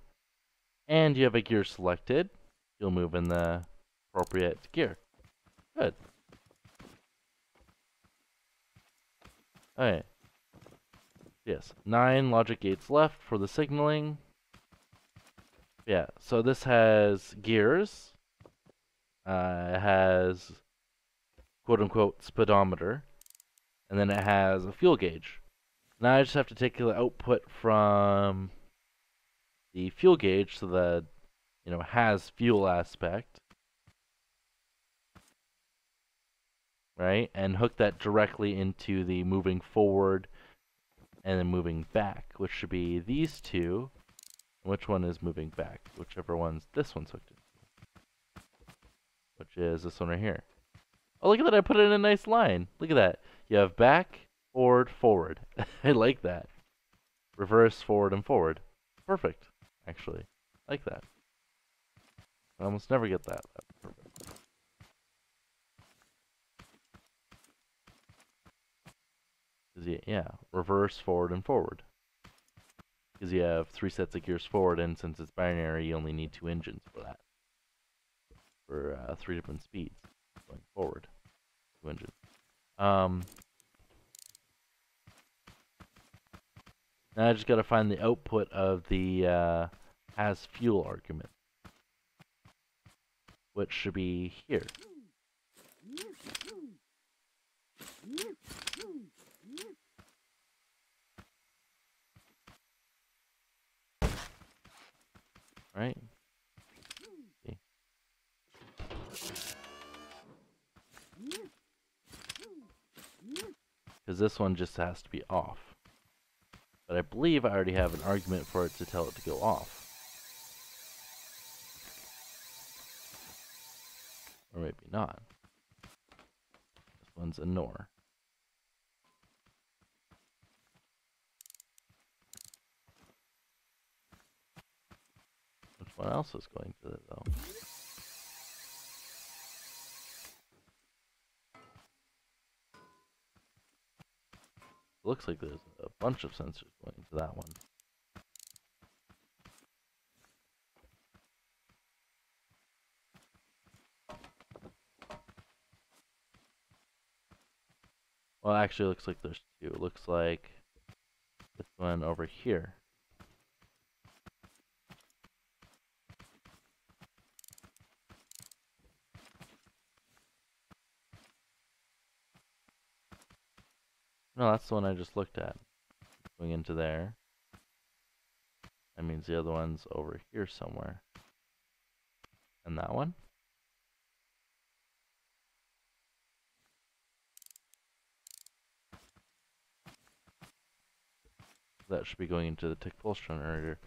and you have a gear selected, you'll move in the appropriate gear. Good. Okay. Yes, 9 logic gates left for the signaling. Yeah, so this has gears. It has quote-unquote speedometer. And then it has a fuel gauge. Now I just have to take the output from the fuel gauge so that, has fuel aspect. Right? And hook that directly into the moving forward and then moving back, which should be these two. Which one is moving back? Whichever this one's hooked into. Which is this one right here. Oh, look at that, I put it in a nice line. Look at that. You have back, forward, forward. I like that. Reverse, forward, and forward. Perfect, actually. I like that. I almost never get that. That's perfect. Yeah, reverse, forward, and forward. Because you have 3 sets of gears forward, and since it's binary, you only need 2 engines for that. For 3 different speeds going forward. 2 engines. Now I just gotta find the output of the has fuel argument, which should be here. Right? See. Because this one just has to be off. But I believe I already have an argument for it to tell it to go off. Or maybe not. This one's a NOR. Which one else is going to it, though? It looks like there's a bunch of sensors going into that one. Well, actually, it looks like there's 2. It looks like this one over here. No, that's the one I just looked at. Going into there. That means the other one's over here somewhere. And that one? That should be going into the tick pulse generator.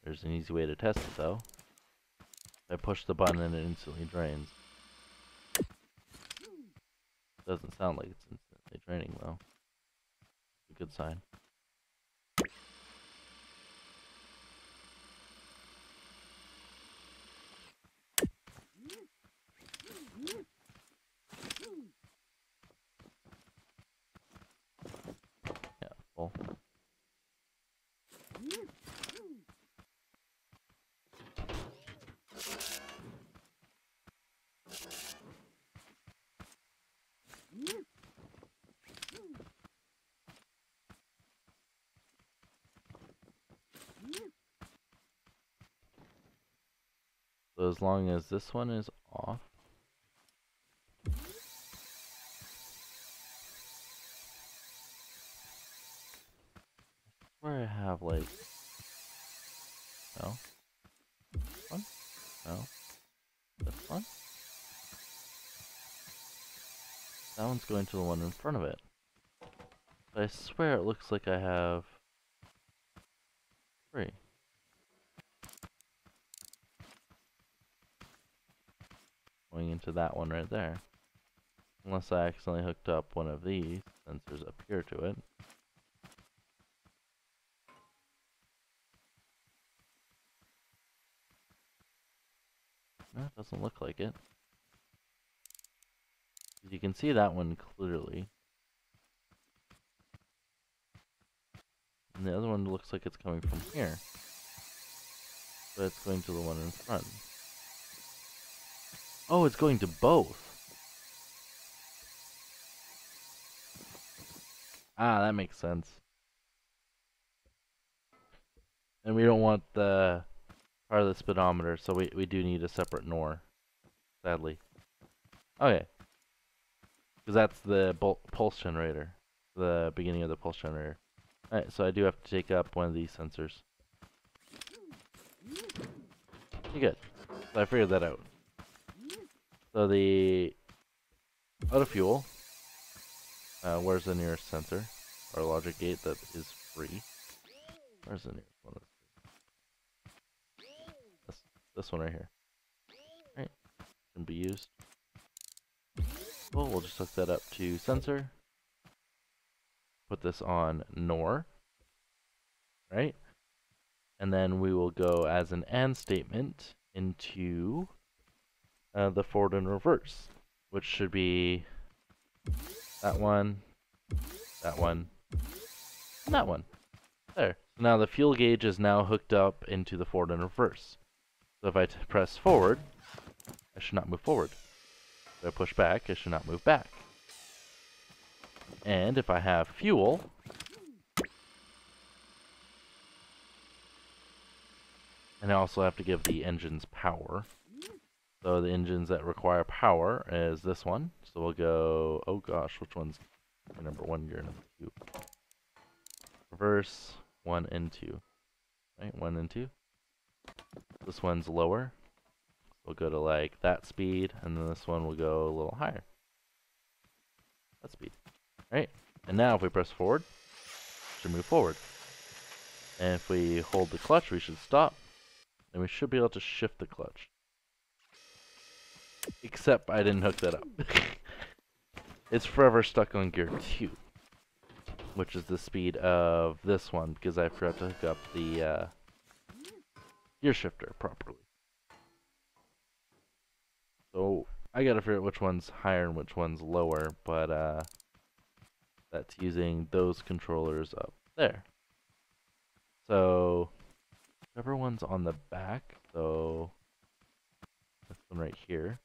There's an easy way to test it, though. I push the button and it instantly drains. Doesn't sound like it's instantly draining, though. It's a good sign. Yeah, full. So as long as this one is off, where I have like, no, one, no, this one, that one's going to the one in front of it. But I swear it looks like I have 3. Going into that one right there. Unless I accidentally hooked up one of these sensors up here to it. It doesn't look like it. You can see that one clearly. And the other one looks like it's coming from here. But it's going to the one in front. Oh, it's going to both. Ah, that makes sense. And we don't want the part of the speedometer, so we do need a separate NOR, sadly. Okay. Because that's the pulse generator. The beginning of the pulse generator. Alright, so I do have to take up one of these sensors. Okay, good. So I figured that out. So the auto fuel, where's the nearest sensor? Or logic gate that is free. Where's the nearest one? This one right here. Right, can be used. Well, we'll just hook that up to sensor. Put this on NOR. Right? And then we will go as an AND statement into the forward and reverse, which should be that one, and that one. There. So now the fuel gauge is now hooked up into the forward and reverse. So if I press forward, I should not move forward. If I push back, I should not move back. And if I have fuel, and I also have to give the engines power. So the engines that require power is this one. So we'll go, oh gosh, which one's number 1 gear, number 2? Reverse, 1 and 2. Right, 1 and 2. This one's lower. We'll go to like that speed, and then this one will go a little higher. That speed. Right? And now if we press forward, it should move forward. And if we hold the clutch, we should stop. And we should be able to shift the clutch. Except I didn't hook that up. It's forever stuck on gear 2. Which is the speed of this one, because I forgot to hook up the gear shifter properly. So I gotta figure out which one's higher and which one's lower, but that's using those controllers up there. So whichever one's on the back, so this one right here,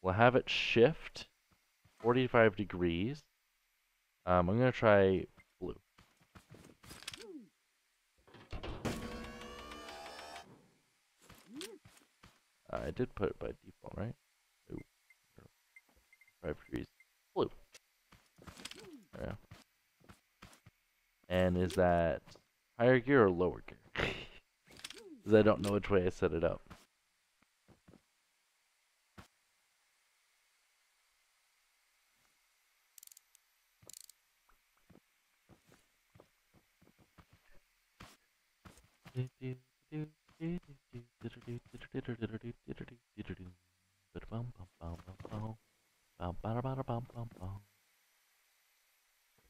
we'll have it shift 45 degrees. I'm gonna try blue. I did put it by default, right? Ooh. 5 degrees. Blue. There we go. And is that higher gear or lower gear? Because I don't know which way I set it up.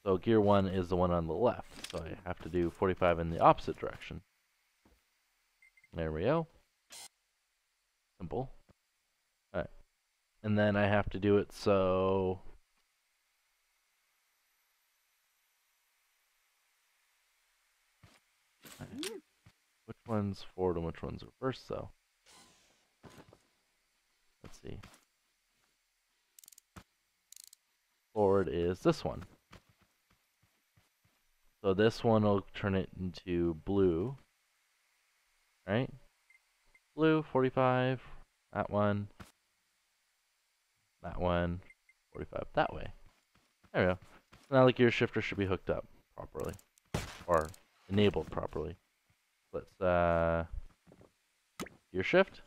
So gear 1 is the one on the left, so I have to do 45 in the opposite direction. There we go. Simple. Alright. And then I have to do it so... Which one's forward and which one's reverse, though? Let's see. Forward is this one. So this one will turn it into blue. Right? Blue, 45. That one. That one. 45 that way. There we go. Now the gear shifter should be hooked up properly. Or enabled properly. Let's gear shift.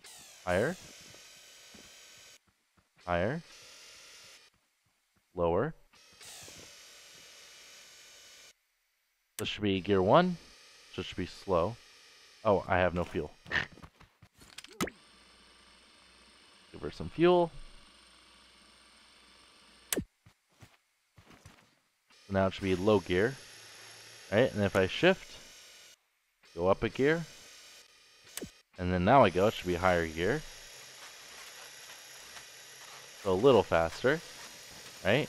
Higher. Higher. Lower. This should be gear 1. So it should be slow. Oh, I have no fuel. Give her some fuel. So now it should be low gear. Right? And if I shift, go up a gear. And then now I go, it should be higher gear. so a little faster, right?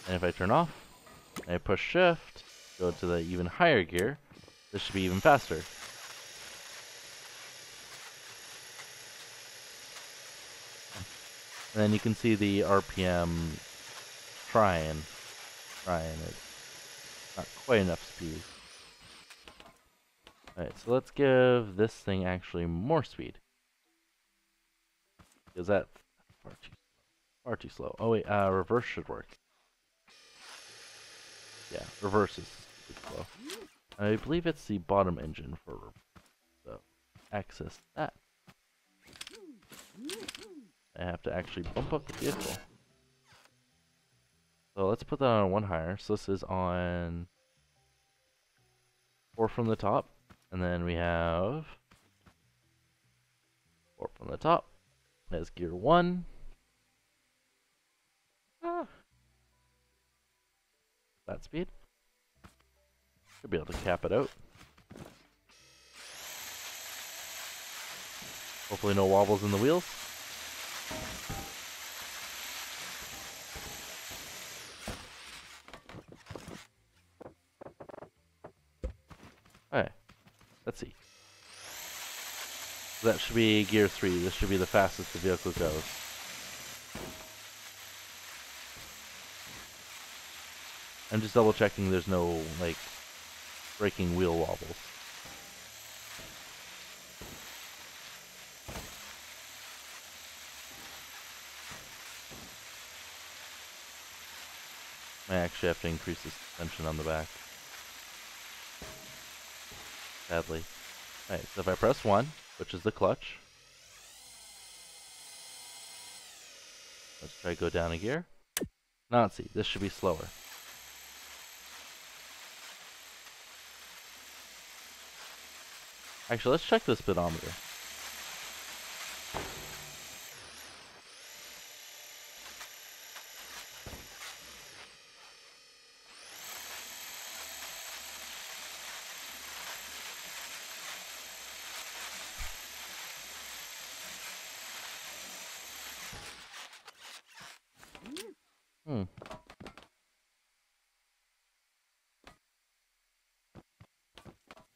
And if I turn off, and I push shift, go to the even higher gear, this should be even faster. And then you can see the RPM trying. It's not quite enough speed. Alright, so let's give this thing actually more speed. Because that's far too slow. Oh wait, reverse should work. Yeah, reverse is slow. I believe it's the bottom engine for reverse. So, access that. I have to actually bump up the vehicle. So let's put that on one higher. So this is on 4 from the top. And then we have 4 from the top. That's gear 1. That speed. Should be able to cap it out. Hopefully no wobbles in the wheels. Alright. Let's see. That should be gear 3. This should be the fastest the vehicle goes. I'm just double checking there's no, like, breaking wheel wobbles. I actually have to increase the suspension on the back. Sadly. Alright, so if I press 1, which is the clutch. Let's try to go down a gear. Now let's see, this should be slower. Actually, let's check the speedometer.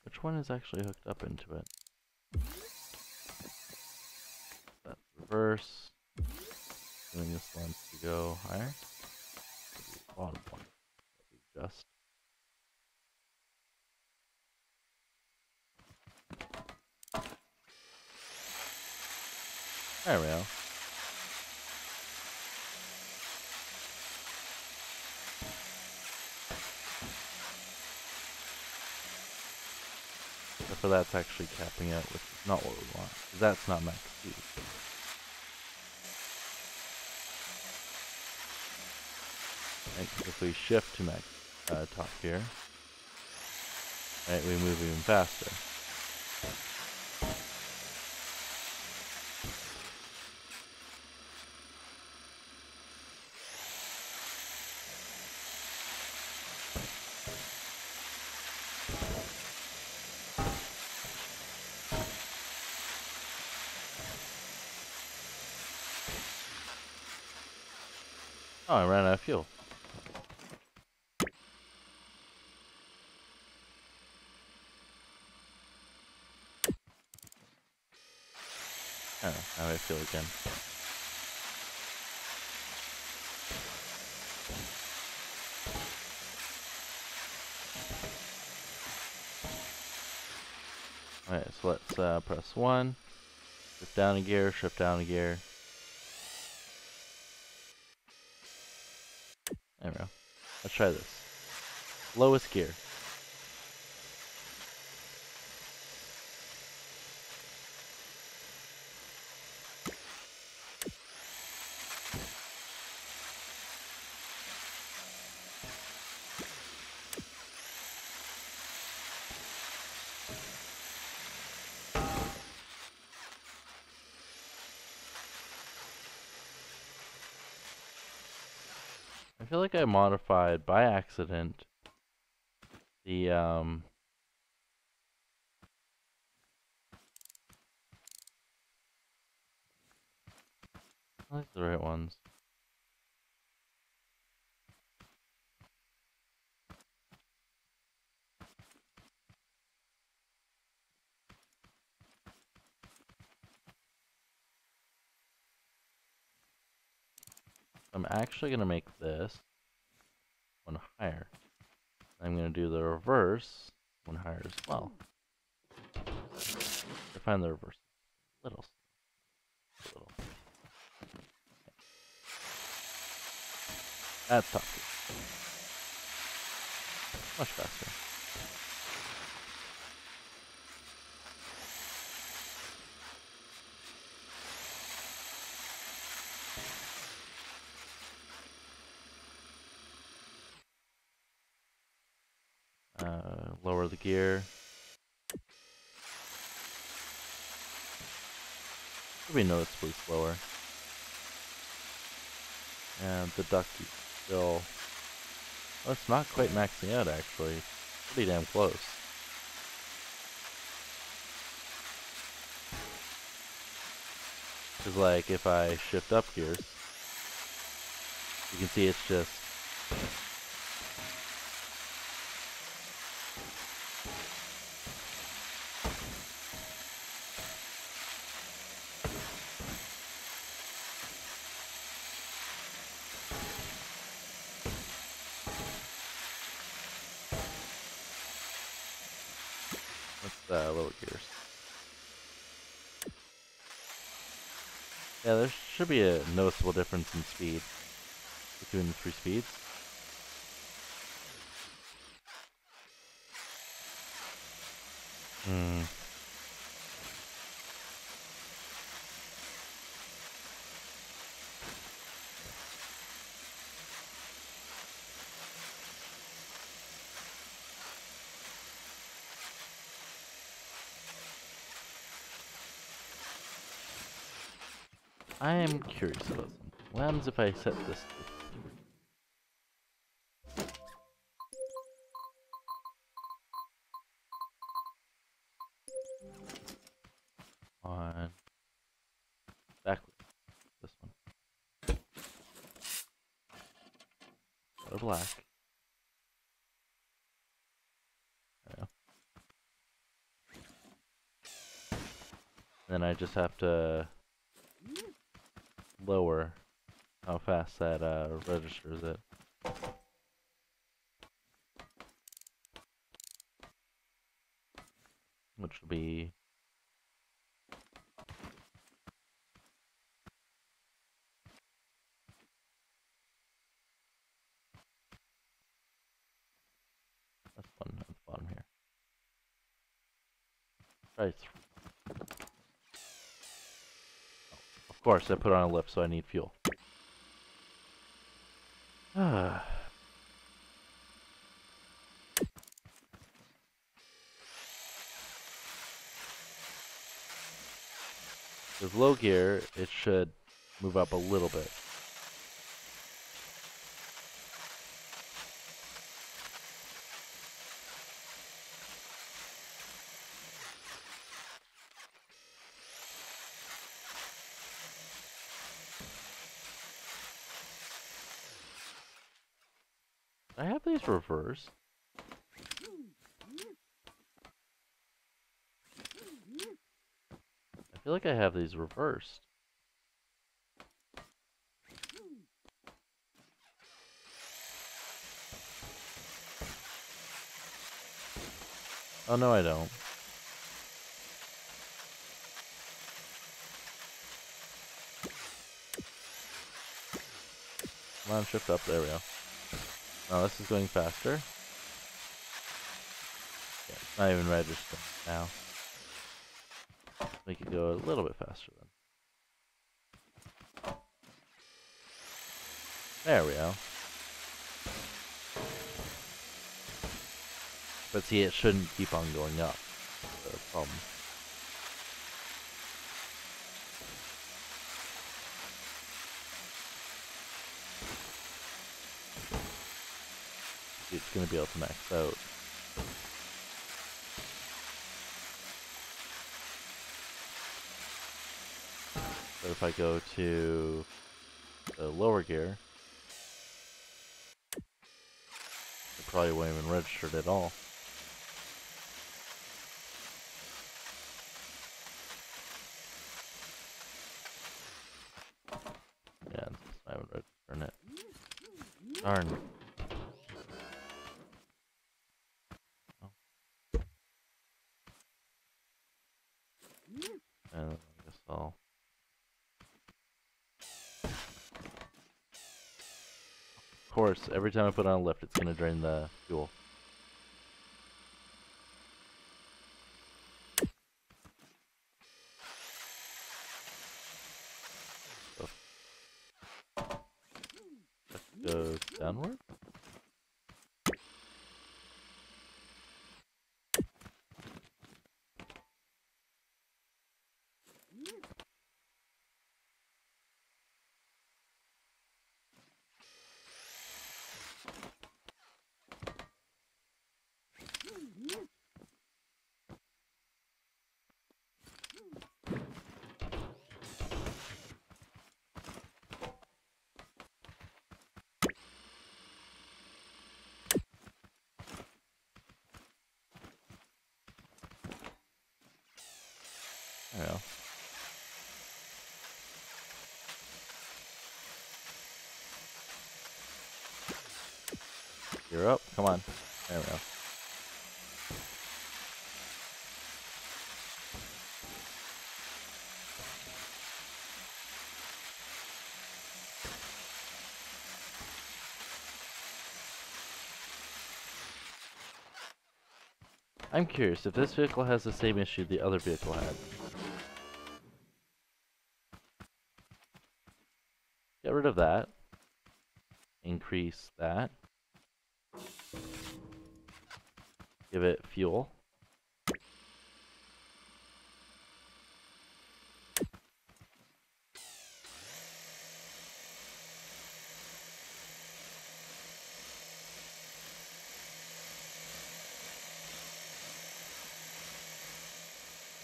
Which one is actually hooked up into it? That's reverse. Doing this one to go higher. Bottom one. Just. There we go. Except for that's actually capping out, which is not what we want. Because that's not max speed. Right, if we shift to max top gear, right, we move even faster. Oh, I ran out of fuel. Oh, now I feel again. Alright, so let's press 1. Shift down a gear, shift down a gear. There we go. Let's try this. Lowest gear. I feel like I modified by accident the I like the right ones. I'm actually going to make this one higher. I'm going to do the reverse one higher as well. I find the reverse a little. That's tough. Much faster. Lower the gear. Should be noticeably slower. And the duck is still... Well, it's not quite maxing out, actually. Pretty damn close. Because, like, if I shift up gears, you can see it's just... lower gears. Yeah, there should be a noticeable difference in speed between the three speeds. I am curious about something. What happens if I set this on backwards? This one. Go to black. There we go. Then I just have to lower how fast that registers it. Which will be... That's one at the bottom here. Right. Oh, of course, I put on a lift, so I need fuel. With low gear, it should move up a little bit. I have these reversed. I feel like I have these reversed. Oh no, I don't. Come on, shift up. There we go. Oh, this is going faster. Yeah, it's not even registering now. Make it go a little bit faster then. There we go. But see, it shouldn't keep on going up. That's the problem. It's going to be able to max out. So if I go to the lower gear, it probably won't even register it at all. Yeah, it's not even registering it. Darn. Oh. And I guess I'll... Of course, every time I put on a lift, it's gonna drain the fuel. So, let's go downward. There we go. You're up. Come on. There we go. I'm curious if this vehicle has the same issue the other vehicle had. Get rid of that. Increase that. Give it fuel.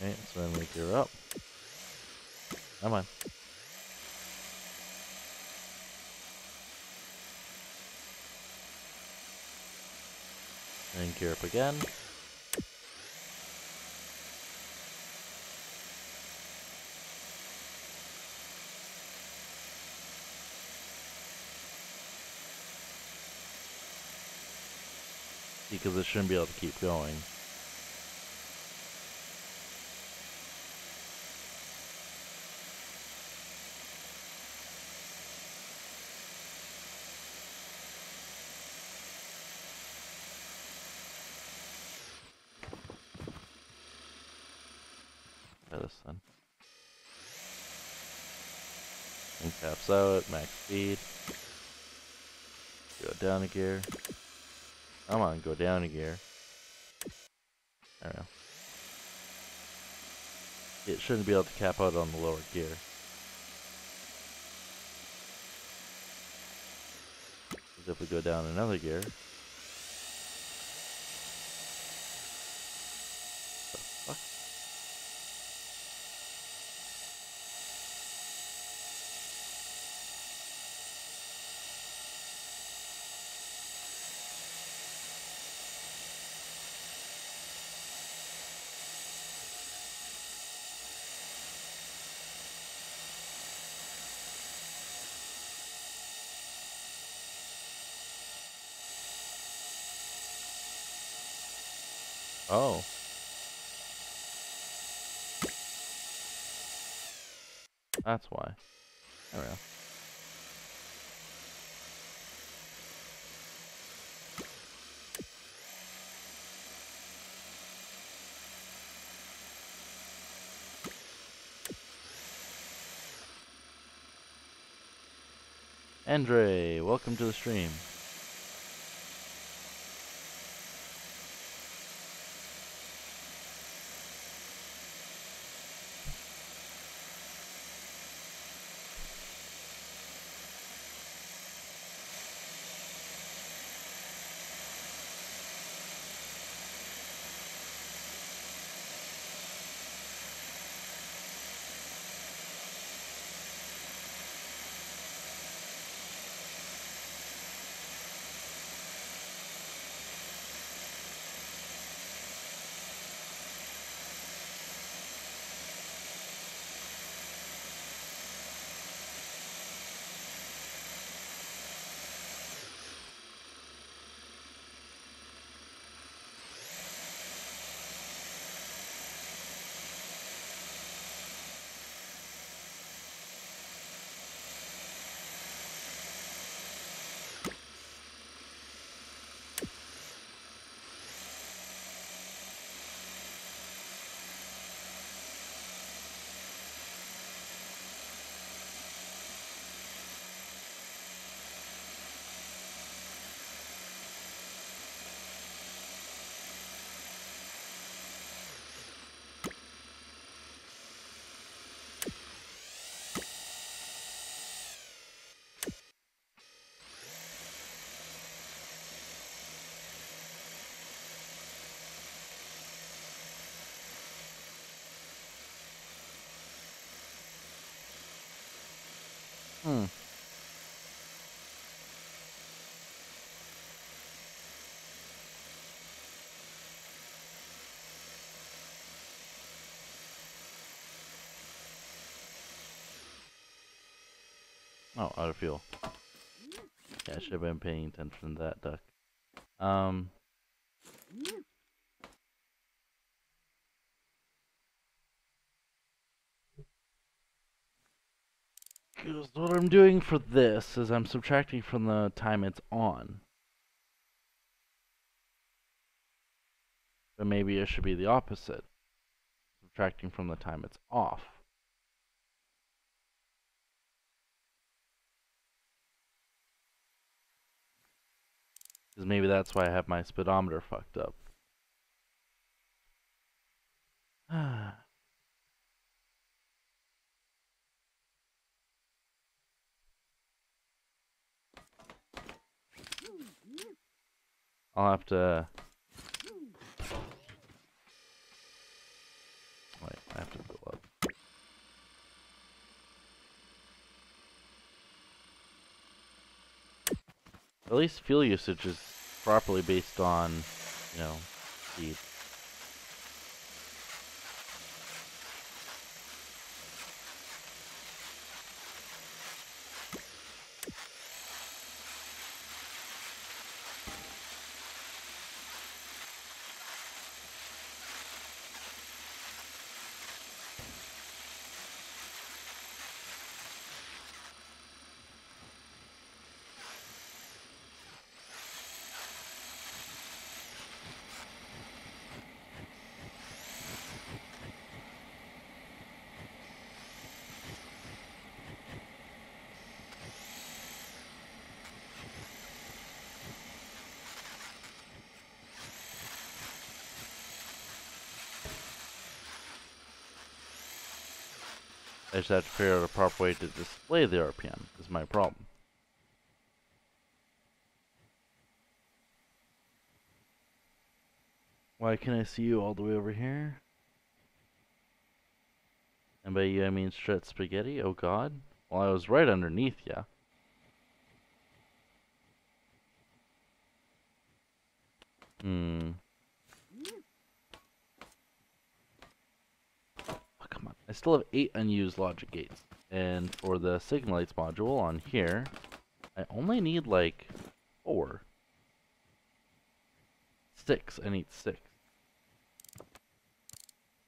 Okay, so then we gear up. Come on. And gear up again. Because it shouldn't be able to keep going. Try this then. And caps out, max speed. Go down a gear. Come on, go down a gear. There we go. It shouldn't be able to cap out on the lower gear. Because if we go down another gear. The fuck? Oh. That's why. There we go. Andre, welcome to the stream. Oh, out of fuel. Yeah, I should have been paying attention to that duck. Because what I'm doing for this is I'm subtracting from the time it's on. But maybe it should be the opposite. Subtracting from the time it's off. Because maybe that's why I have my speedometer fucked up. I'll have to... Wait, I have to fill up. At least fuel usage is properly based on, you know, speed. I just have to figure out a proper way to display the RPM, is my problem. Why can't I see you all the way over here? And by you I mean stretch spaghetti? Oh god. Well, I was right underneath ya. Oh, come on. I still have 8 unused logic gates. And for the signal lights module on here, I only need like 4. 6. I need 6.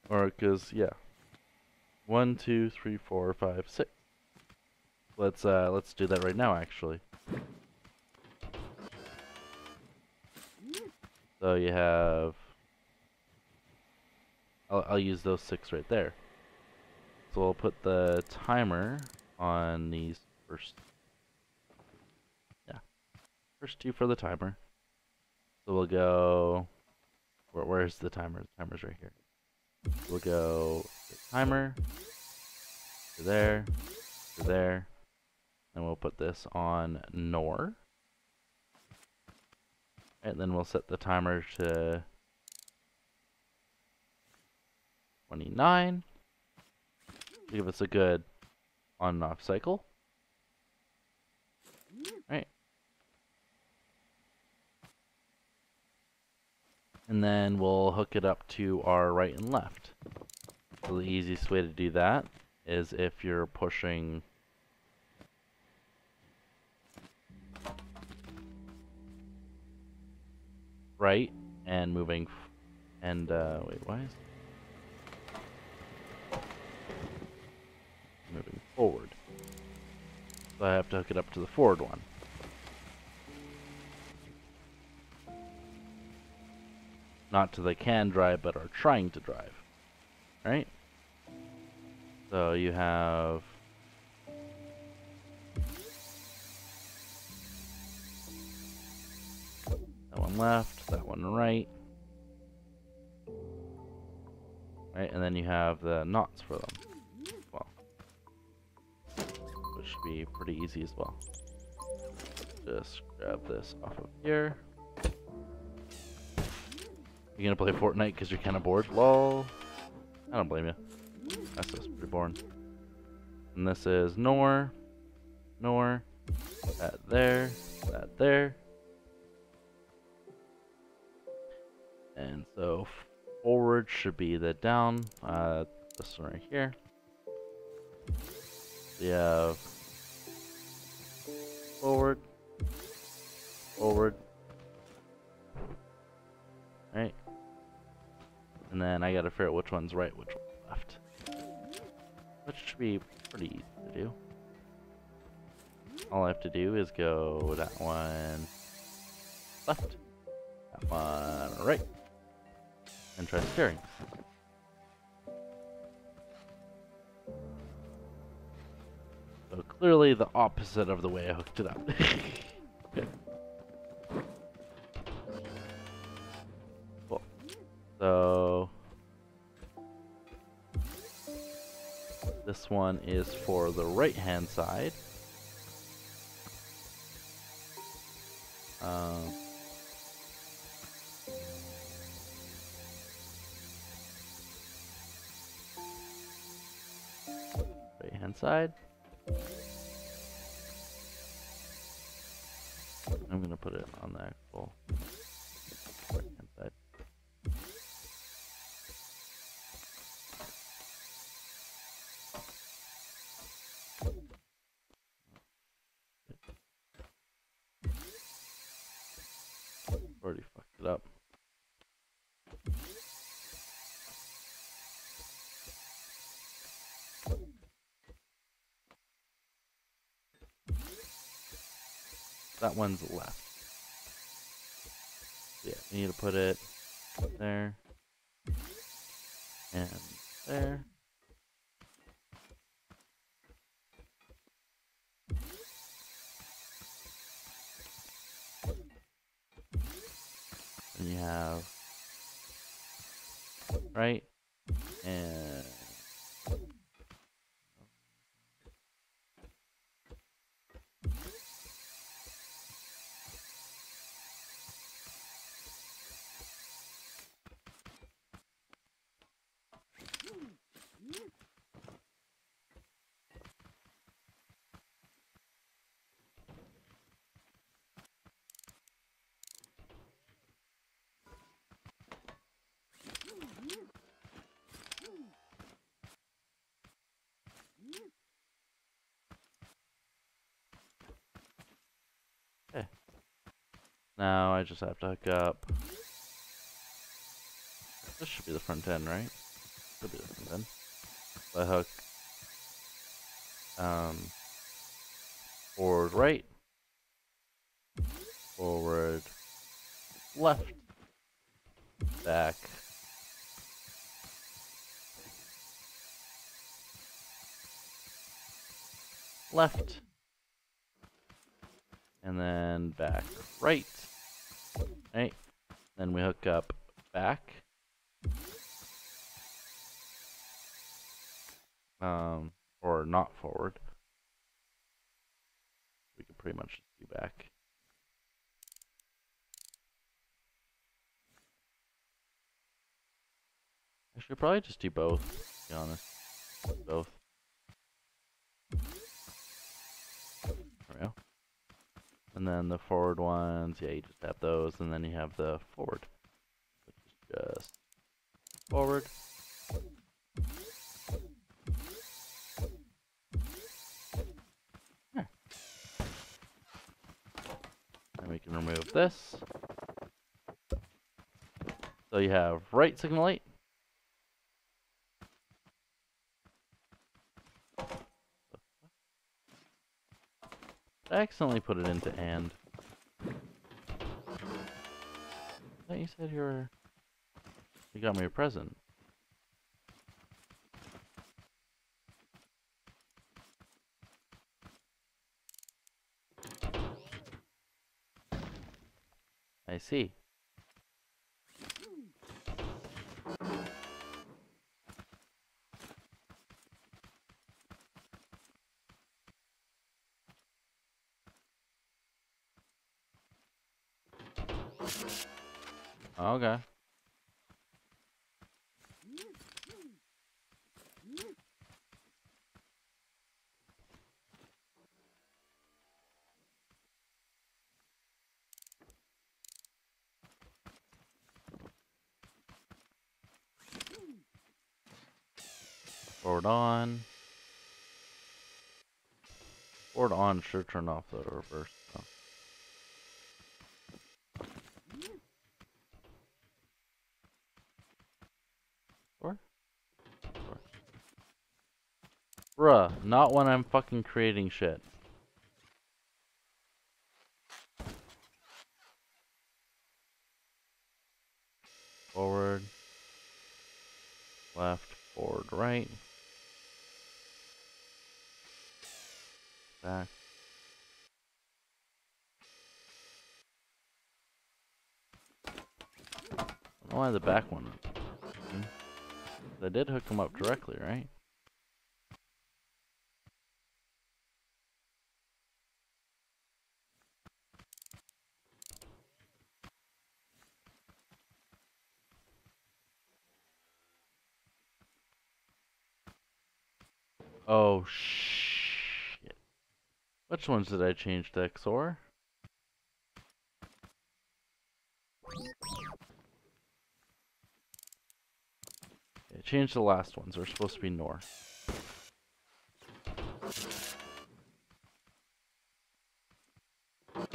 Or, cause, yeah. 1, 2, 3, 4, 5, 6. Let's do that right now, actually. So you have... I'll use those 6 right there. So we'll put the timer on these first... Yeah. First 2 for the timer. So we'll go... Where's the timer? The timer's right here. We'll go timer to there, to there. And we'll put this on NOR. And then we'll set the timer to 29. To give us a good on and off cycle. Right. And then we'll hook it up to our right and left. So the easiest way to do that is if you're pushing right and moving wait, why is moving forward? So I have to hook it up to the forward one. Not to the can drive, but are trying to drive. Right? So you have that one left, that one right. Right, and then you have the knots for them as well. Which should be pretty easy as well. Just grab this off of here. You're gonna play Fortnite because you're kind of bored? Lol. I don't blame you. That's just pretty boring. And this is NOR, NOR, that there, that there. And so forward should be the down, this one right here. We have forward, forward. Right? And then I gotta figure out which one's right, which one's left. Which should be pretty easy to do. All I have to do is go that one left, that one right, and try steering. So clearly the opposite of the way I hooked it up. Okay. Cool. So this one is for the right hand side. Right hand side. I'm gonna put it on the actual right hand side. Already fucked it up. That one's left. Yeah, we need to put it there and there. And you have right and okay. Now I just have to hook up. This should be the front end, right? Should be the front end. So I hook forward right, forward left, back, left, and then back right. Right? Then we hook up back. Or not forward. We can pretty much just do back. I should probably just do both, to be honest. Both. There we go. And then the forward ones, yeah, you just have those, and then you have the forward, which is just forward. There. And we can remove this. So you have right signal light. I accidentally put it into and. I thought you said you got me a present. I see. Okay. Forward on. Forward on should turn off the reverse. So. Or? Bruh, not when I'm fucking creating shit. Forward, left, forward, right, back. I don't know why the back one. They did hook them up directly, right? Oh shit. Which ones did I change to XOR? I changed the last ones. They're supposed to be NOR. Okay,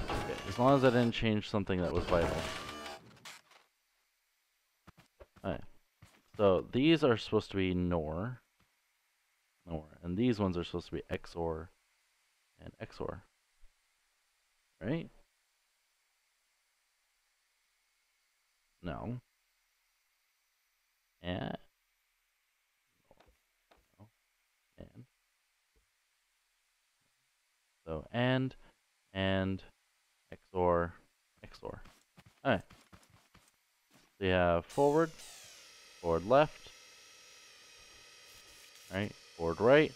as long as I didn't change something that was vital. Alright. So these are supposed to be NOR. And these ones are supposed to be XOR and XOR. Right? No. And no. And so and XOR XOR. Alright. So you have forward, forward left, right, forward right.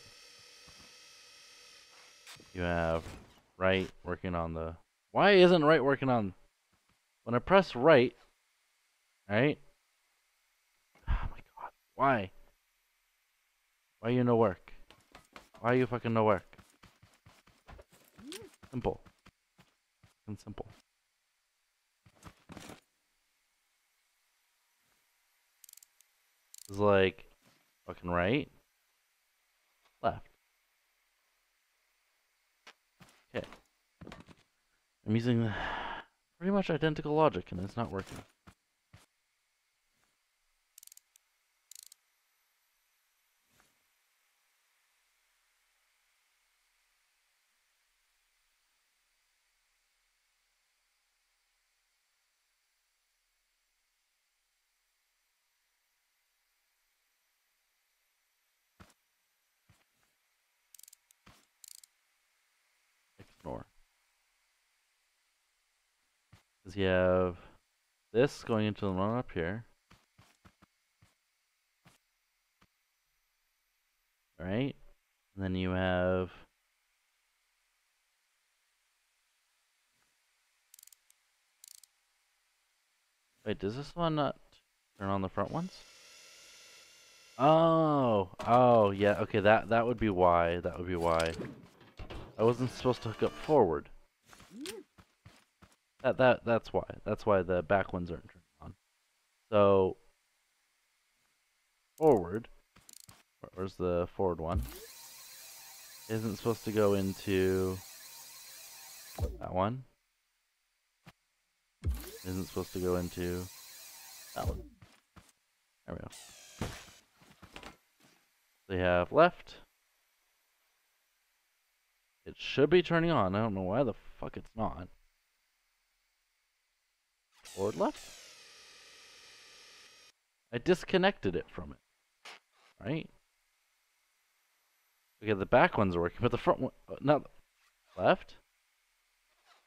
You have right working on the... Why isn't right working on... When I press right, right? Oh my god, why? Why you no work? Why you fucking no work? Simple. And simple. It's like fucking right, left. Okay. I'm using pretty much identical logic and it's not working. Ignore. Because you have this going into the one up here. Right? And then you have... Wait, does this one not turn on the front ones? Oh, yeah, okay, that would be why, I wasn't supposed to hook up forward. That's why the back ones aren't turned on. So, forward, where's the forward one? Isn't supposed to go into that one. Isn't supposed to go into that one. There we go. They have left. It should be turning on. I don't know why the fuck it's not. Forward left. I disconnected it from it. Right? Okay, the back ones are working, but the front one, not left.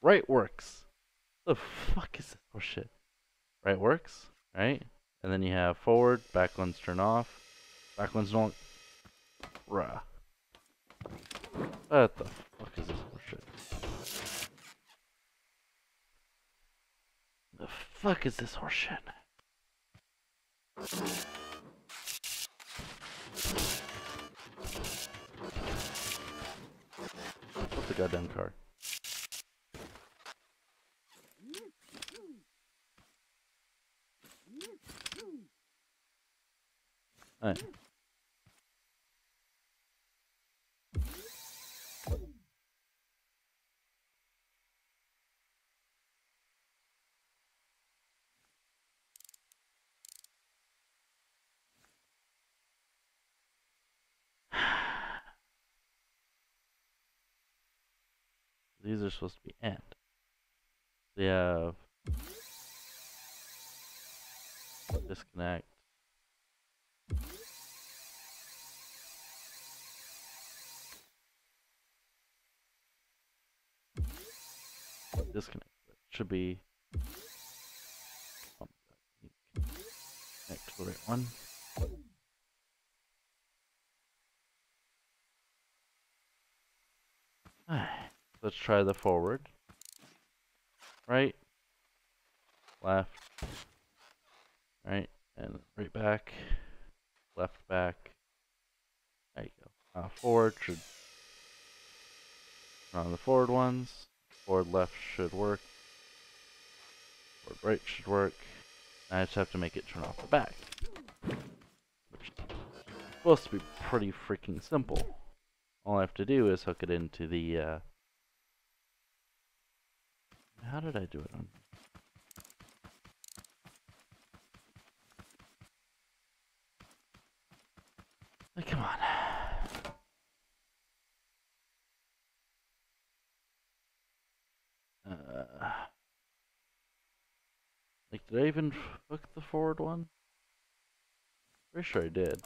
Right works. The fuck is this? Oh shit. Right works, right? And then you have forward, back ones turn off. Back ones don't. Bruh. What the fuck is this horseshit? The fuck is this horseshit? What's the goddamn car? Alright. So, These are supposed to be and. We have disconnect. Disconnect. It should be connect to the right one. Let's try the forward. Right, left, right, and right back, left back. There you go. Forward should turn on the forward ones. Forward left should work. Forward right should work. I just have to make it turn off the back, which is supposed to be pretty freaking simple. All I have to do is hook it into the. How did I do it on? Like, come on. Like, did I even hook the forward one? Pretty sure I did.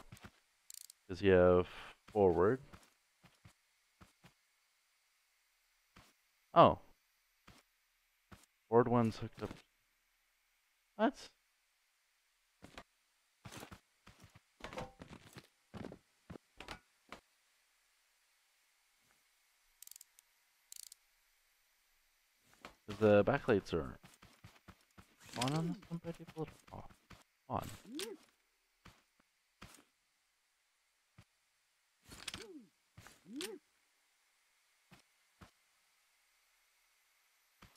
Because you have forward. Oh. Forward one's hooked up. What? Because the backlights are on this one, but a little off. On.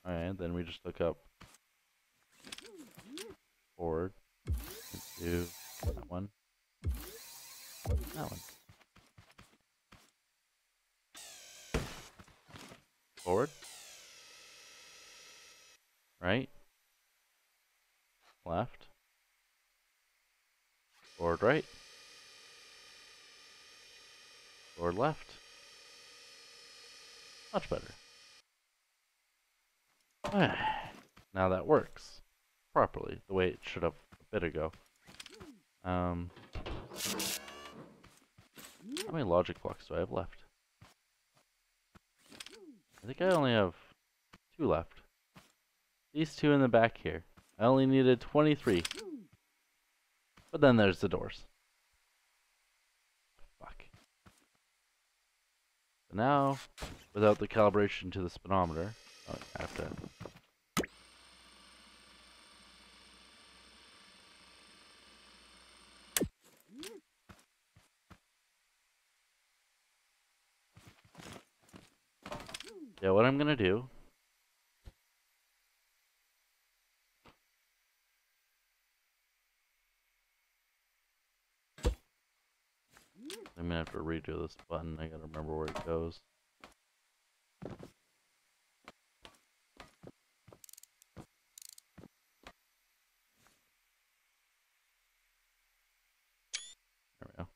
Alright, then we just look up forward into that one. That one. Forward. Right. Left. Forward right. Forward left. Much better. Now that works properly, the way it should have a bit ago. How many logic blocks do I have left? I think I only have 2 left. These 2 in the back here. I only needed 23. But then there's the doors. Fuck. So now, without the calibration to the speedometer, I have to. Yeah, what I'm gonna do. I'm gonna have to redo this button. I gotta remember where it goes. There we go.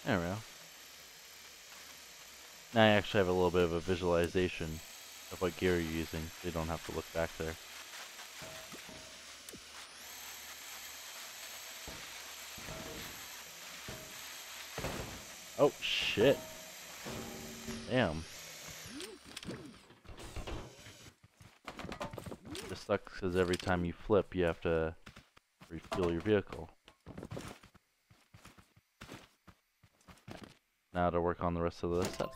There we go. Now I actually have a little bit of a visualization of what gear you're using, so you don't have to look back there. Oh, shit. Damn. This sucks because every time you flip, you have to refuel your vehicle. Now to work on the rest of the set.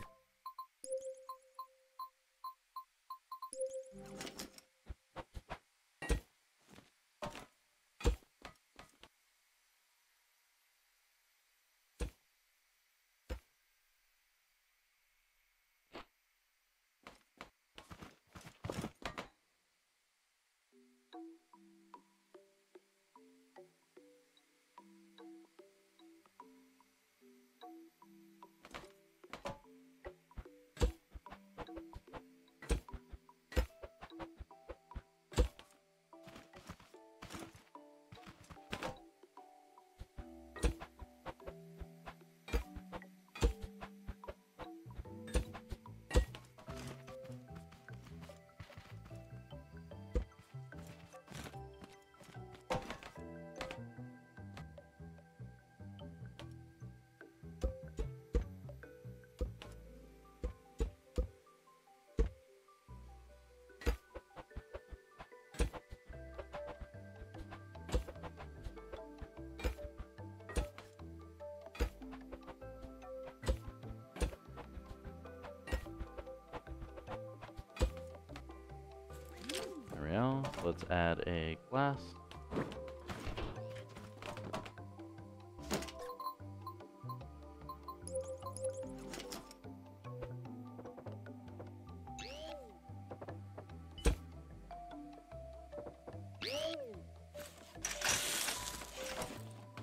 There we go. Let's add a glass.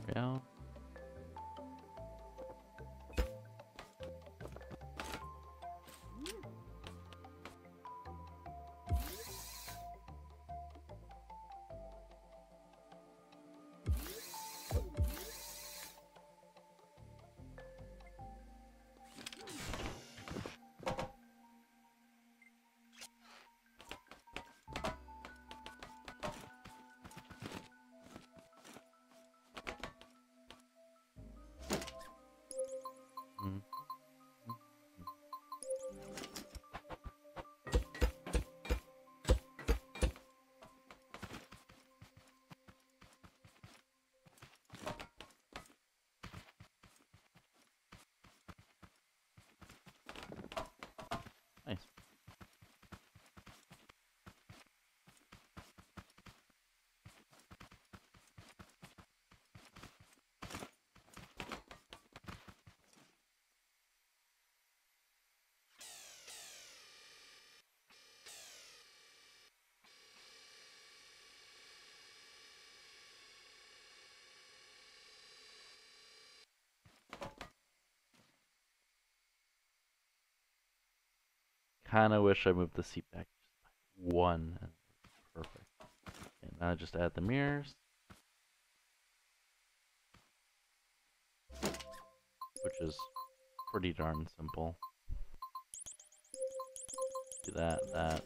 There we go. Mm. Nice. Kinda wish I moved the seat back just by one. Perfect. And now just add the mirrors, which is pretty darn simple. Do that, that.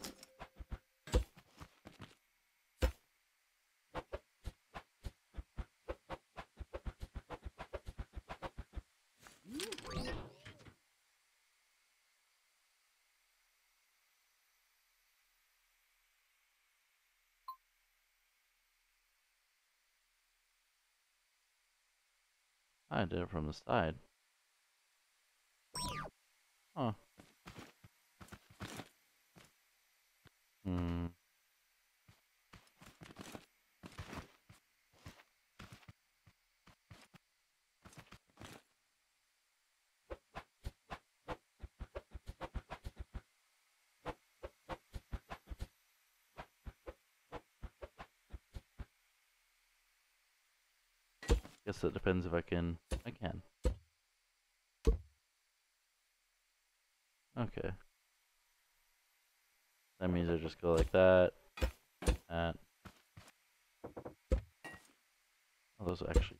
I did it from the side. Huh. Hmm. Guess it depends if I can. I can. Okay. That means I just go like that. That. Oh, those actually.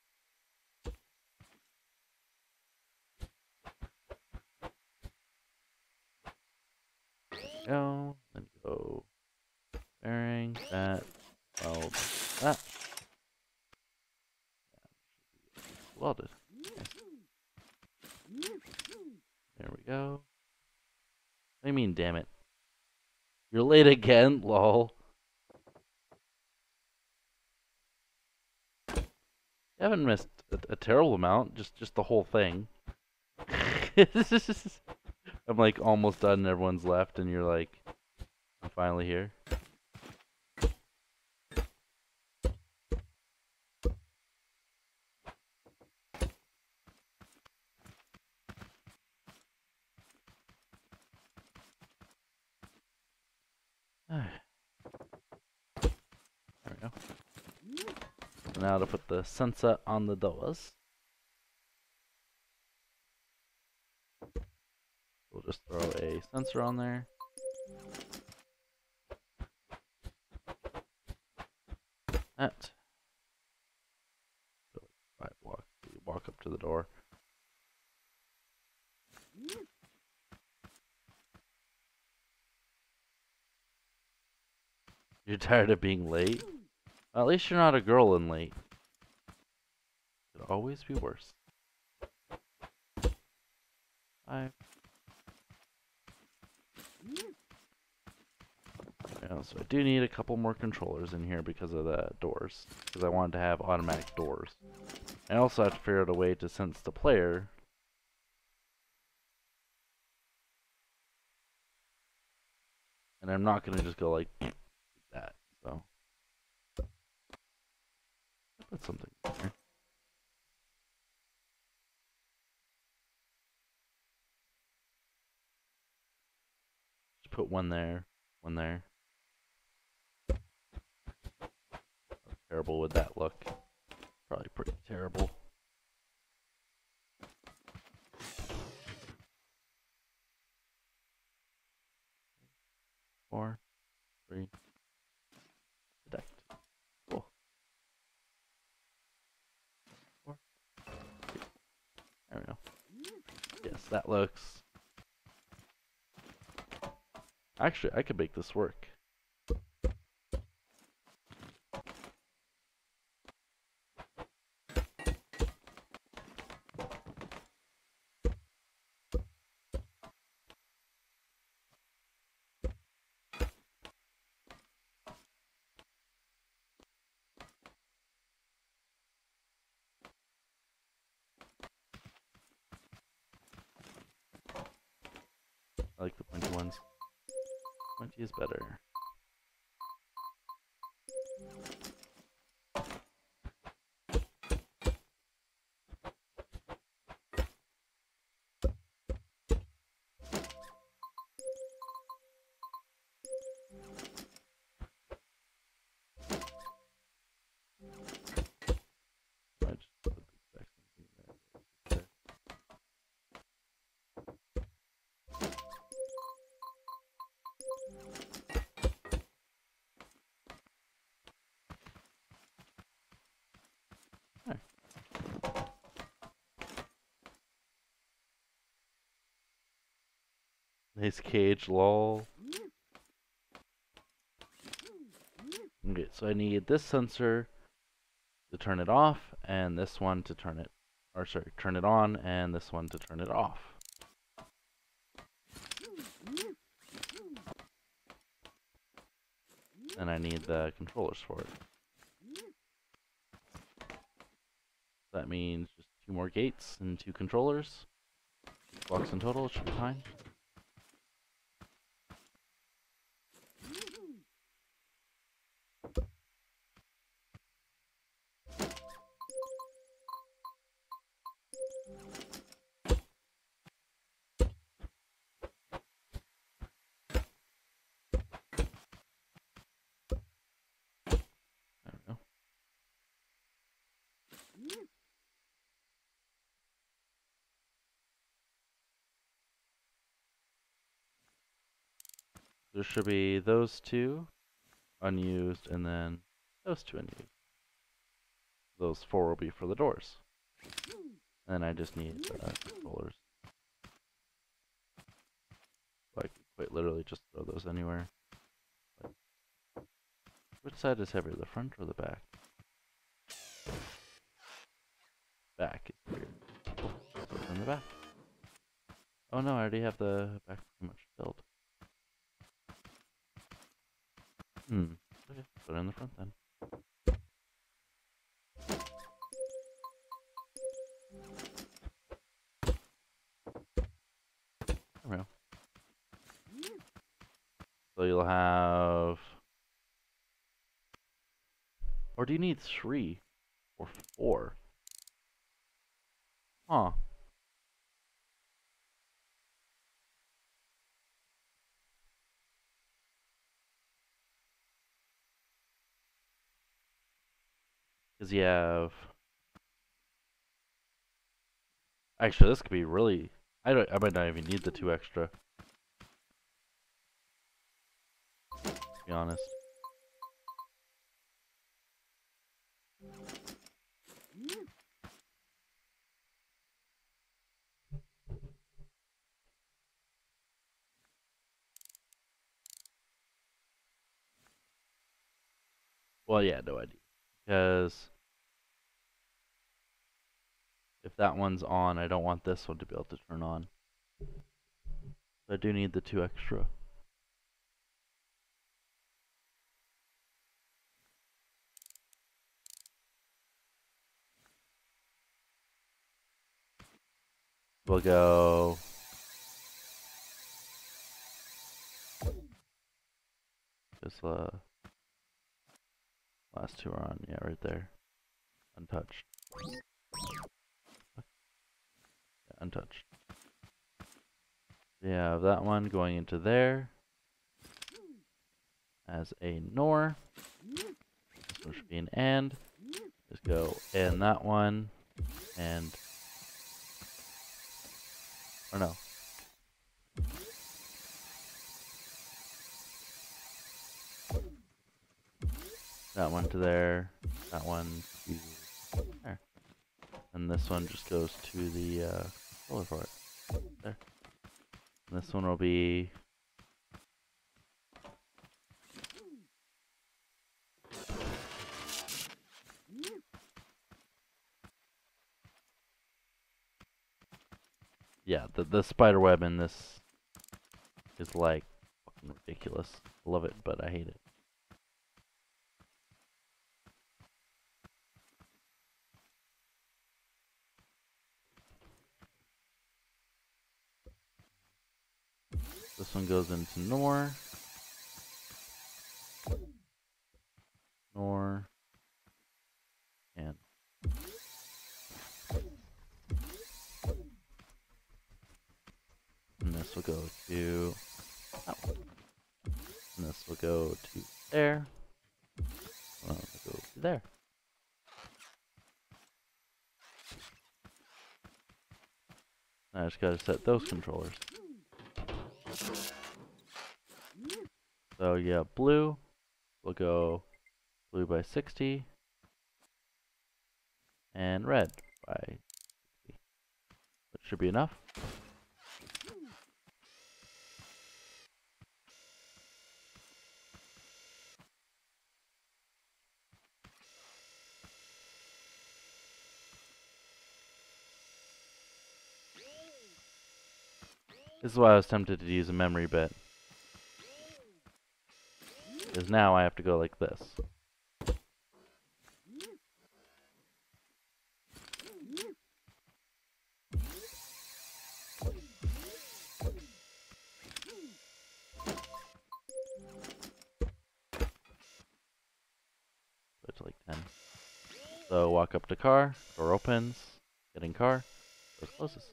Bearing, that, weld, that. Welded. Nice. There we go. What do you mean, damn it? You're late again, lol. You haven't missed a terrible amount, just the whole thing. I'm like almost done and everyone's left and you're like, I'm finally here. There we go. So now to put the sensor on the doors. We'll just throw a sensor on there. That. So 5 blocks. You walk up to the door. You're tired of being late? Well, at least you're not a girl and late. Could always be worse. 5. Yeah, so I do need a couple more controllers in here because of the doors. Because I wanted to have automatic doors. I also have to figure out a way to sense the player. And I'm not going to just go like that. So, I'll put something in here. Just put one there, one there. How terrible would that look? Probably pretty terrible. 4, 3, detect. Cool. 4, 3. There we go. Yes, that looks. Actually, I could make this work. I like the pointy ones. Pointy is better. I just put the exact same thing there. There. Nice cage, lol. Okay, so I need this sensor to turn it off, and this one to turn it, or sorry, turn it on, and this one to turn it off. And I need the controllers for it. That means just 2 more gates and 2 controllers. 6 blocks in total, should be fine. There we go. There should be those 2 unused, and then those 2 unused. Those 4 will be for the doors. And I just need controllers. So I could quite literally just throw those anywhere. But Which side is heavier, the front or the back? Back is heavier. Oh, so it's in the back. Oh no, I already have the back pretty much filled. Okay, put it in the front then. There we go. So you'll have... Or do you need 3 or 4? Huh. Because you have... Actually, this could be really... I might not even need the 2 extra. To be honest. Well, yeah, no idea. Because if that one's on, I don't want this one to be able to turn on. So I do need the 2 extra. We'll go... Just last 2 are on, yeah, right there. Untouched. Yeah, untouched. We have that one going into there as a NOR. This one should be an AND. Just go in that one and... Or no. That one to there. That one to there. And this one just goes to the controller for it. There. And this one will be... Yeah, the spider web in this is like fucking ridiculous. I love it, but I hate it. This one goes into NOR. NOR. And this will go to that one. And this will go to there. Well, it'll go to there. Now I just gotta set those controllers. So yeah, blue will go blue by 60. And red by 60. That should be enough. This is why I was tempted to use a memory bit. Because now I have to go like this. Go to like 10. So walk up to car, door opens, get in car, door closes.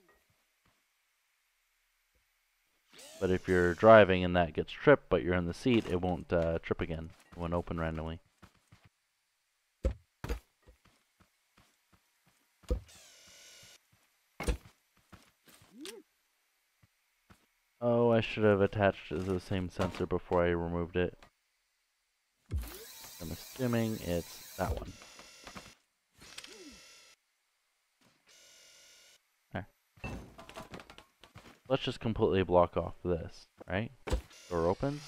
But if you're driving and that gets tripped, but you're in the seat, it won't trip again. It won't open randomly. Oh, I should have attached the same sensor before I removed it. I'm assuming it's that one. There. Let's just completely block off this, right? Door opens.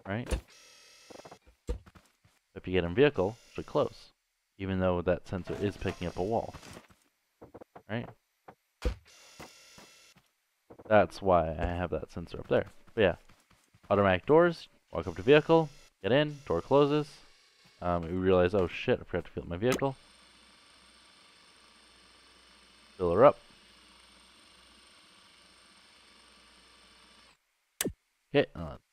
Right? If you get in vehicle, it should close, even though that sensor is picking up a wall, right? That's why I have that sensor up there. But yeah, automatic doors, walk up to vehicle, get in, door closes. We realize, oh shit, I forgot to fill up my vehicle. Fill her up. Okay,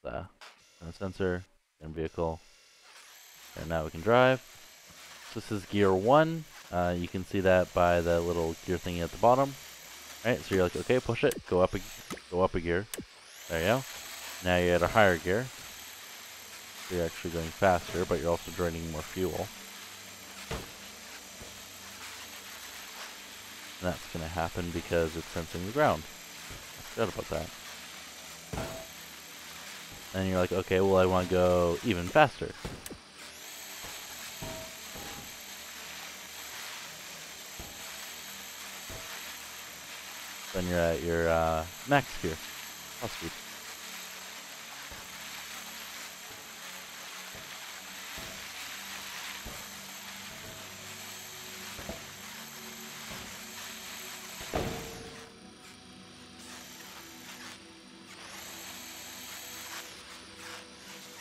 let's sensor, and vehicle, and now we can drive. So this is gear 1. You can see that by the little gear thingy at the bottom. Right, so you're like, okay, push it, go up a gear. There you go. Now you're at a higher gear. So you're actually going faster, but you're also draining more fuel. And that's going to happen because it's sensing the ground. I forgot about that. And you're like, okay, well I want to go even faster. Then you're at your max gear, top speed.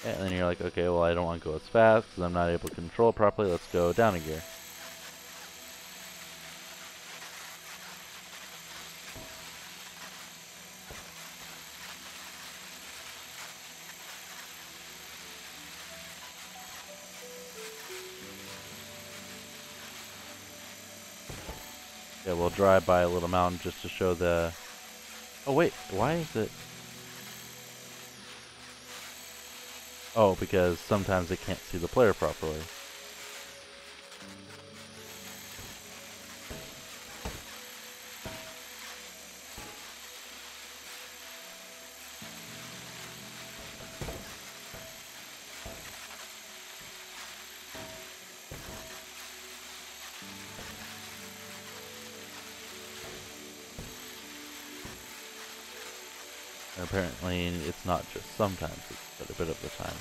And then you're like, okay, well I don't want to go as fast because I'm not able to control it properly. Let's go down a gear. Yeah, we'll drive by a little mountain just to show the... Oh wait, why is it... Oh, because sometimes it can't see the player properly. And apparently it's not just sometimes, it's quite a bit of the time.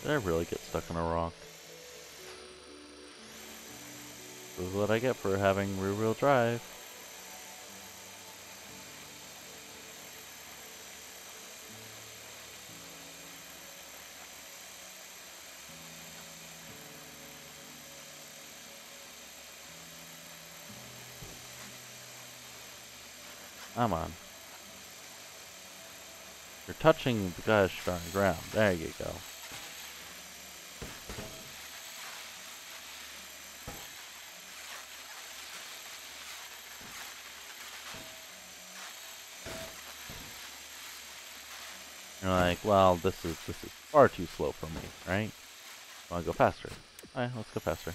Did I really get stuck on a rock? This is what I get for having rear-wheel drive. Come on. You're touching the gosh darn ground. There you go. You're like, well, this is far too slow for me, right? I want to go faster. Alright, let's go faster.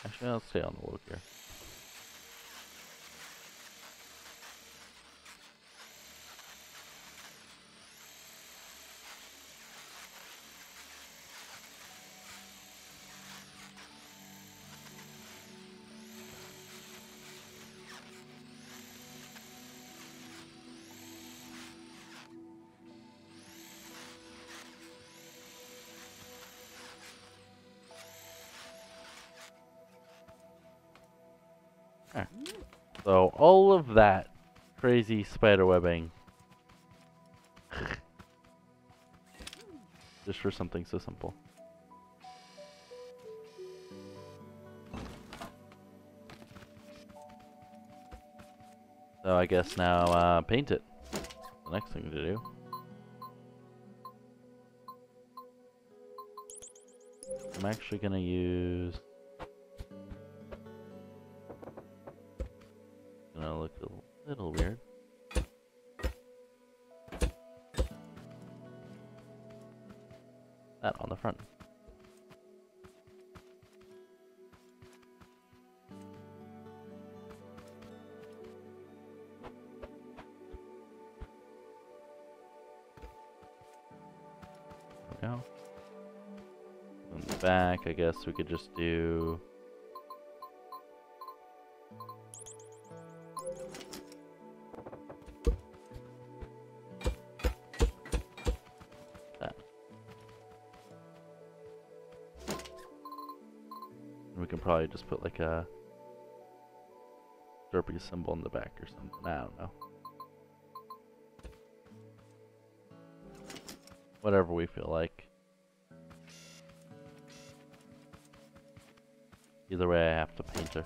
Actually, let's stay on the low gear. Alright. So, all of that crazy spider webbing just for something so simple. So I guess now paint it. The next thing to do. I'm actually gonna use gonna look a little weird. That on the front. There we go. On the back, I guess we could just do that. And we can probably just put like a Derpy symbol in the back or something. I don't know. Whatever we feel like. Either way, I have to paint her.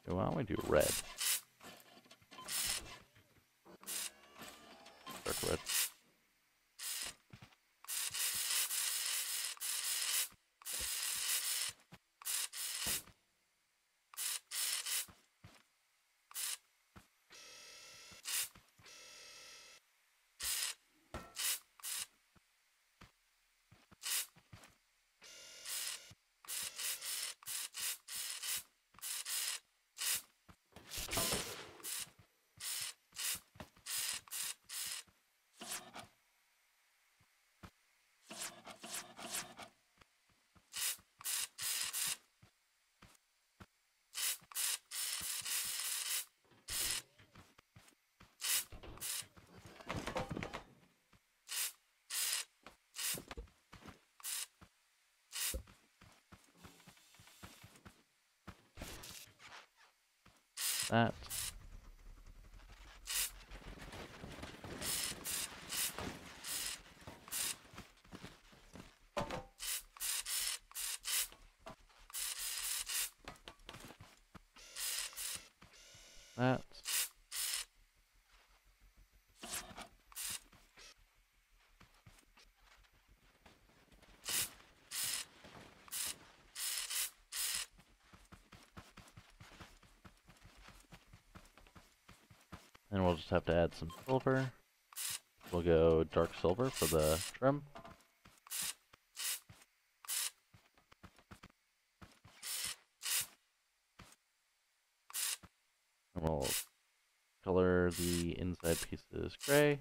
Okay, why don't we do red? Dark red. That. That. And we'll just have to add some silver. We'll go dark silver for the trim. And we'll color the inside pieces gray.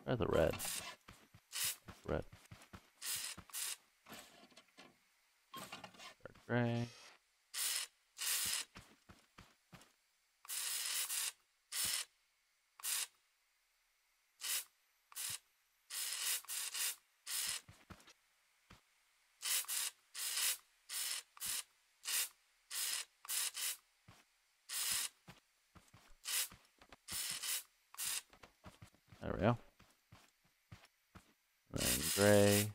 Or the red. Red. Dark gray. There we go. And then gray.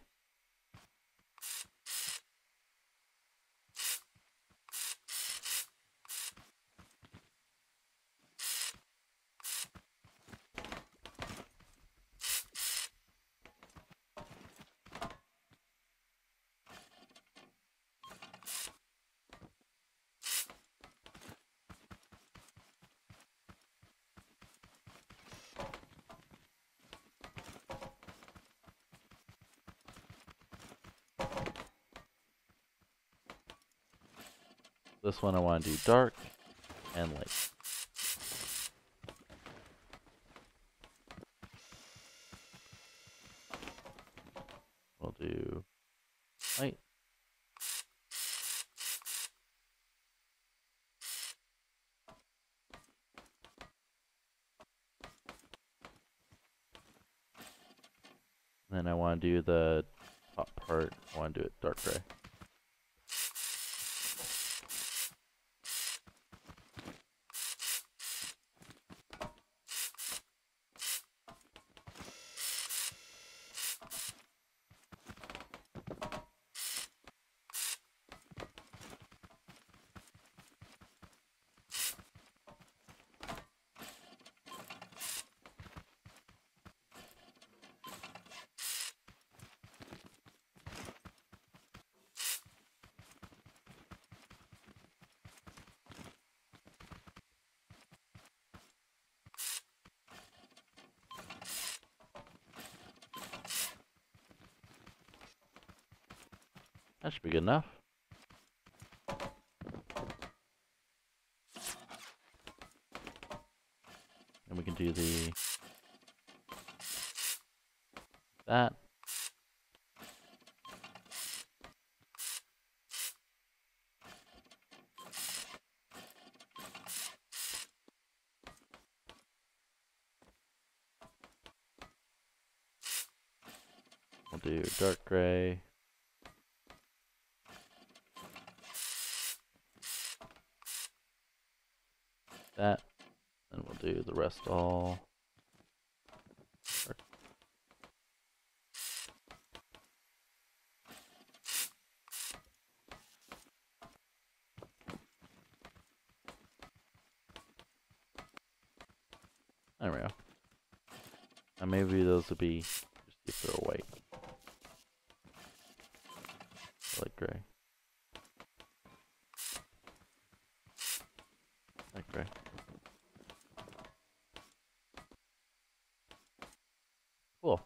This one I want to do dark and light. We'll do light. Then I want to do the top part. I want to do it dark gray. That should be good enough. And we can do that. We'll do dark gray. That. And we'll do the rest all dark. There we go. And maybe those would be just if they're white. Light gray. Light gray. Cool.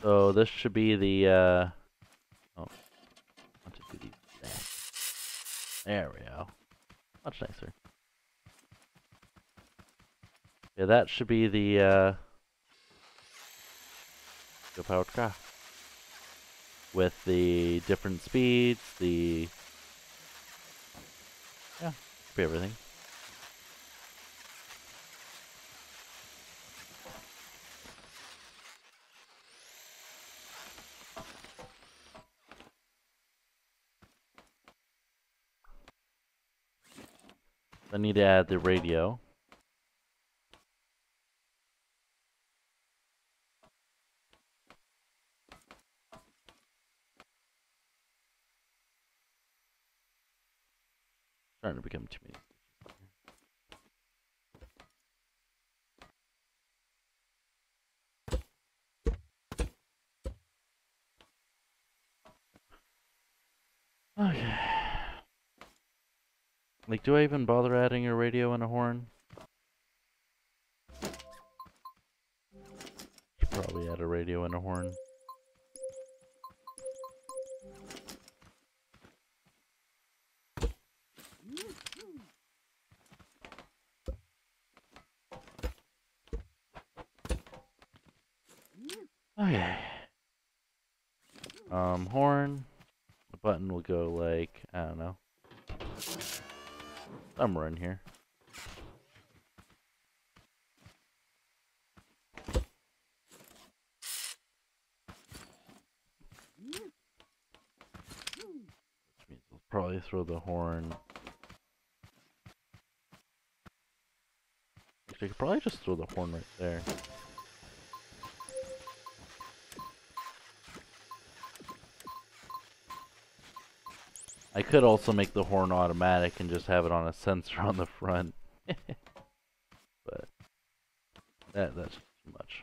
So this should be the oh, I want to do these. There we go. Much nicer. Yeah, that should be the powered car. With the different speeds, yeah, should be everything. I need to add the radio. Starting to become too many. Okay. Like, do I even bother adding a radio and a horn? Should probably add a radio and a horn. Okay. Horn. The button will go like, I don't know, somewhere in here. Which means we'll probably throw the horn. Actually, I could probably just throw the horn right there. I could also make the horn automatic and just have it on a sensor on the front. But that's too much.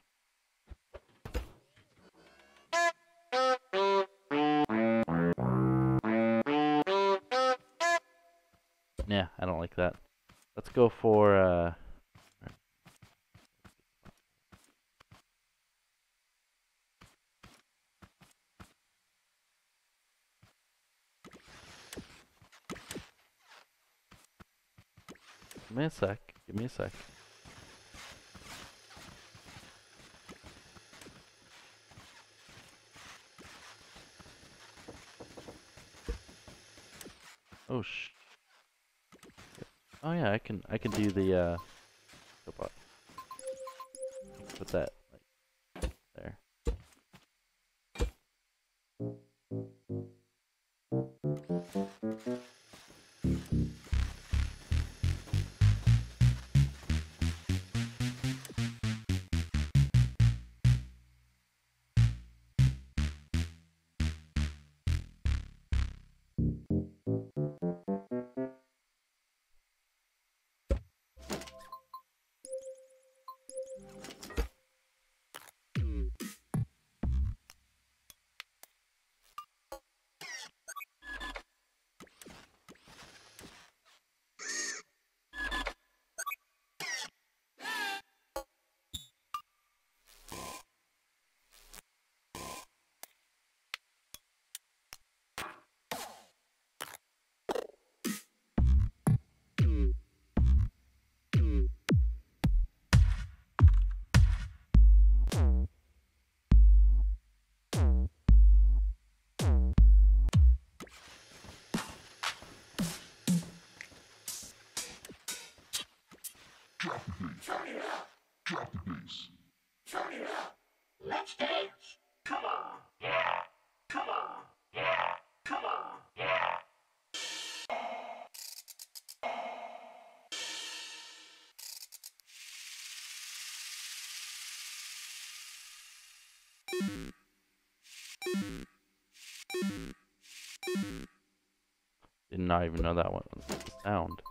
Yeah, I don't like that. Let's go for give me a sec. Give me a sec. Oh oh yeah, I can do the robot. Put that like there. Did not even know that one was the sound.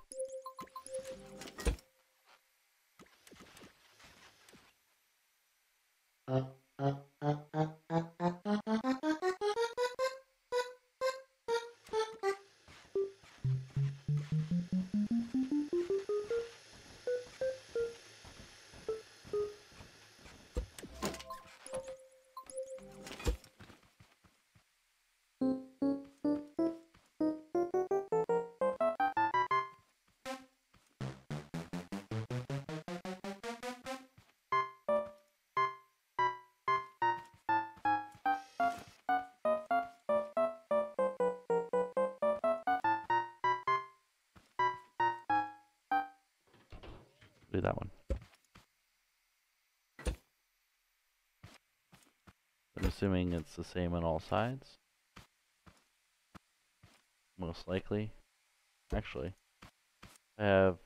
Do that one. I'm assuming it's the same on all sides. Most likely. Actually, I have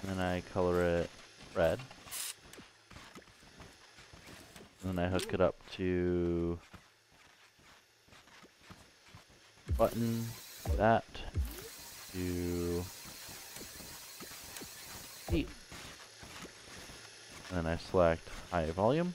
and then I color it red. And then I hook it up to button, that, to heat. And then I select high volume.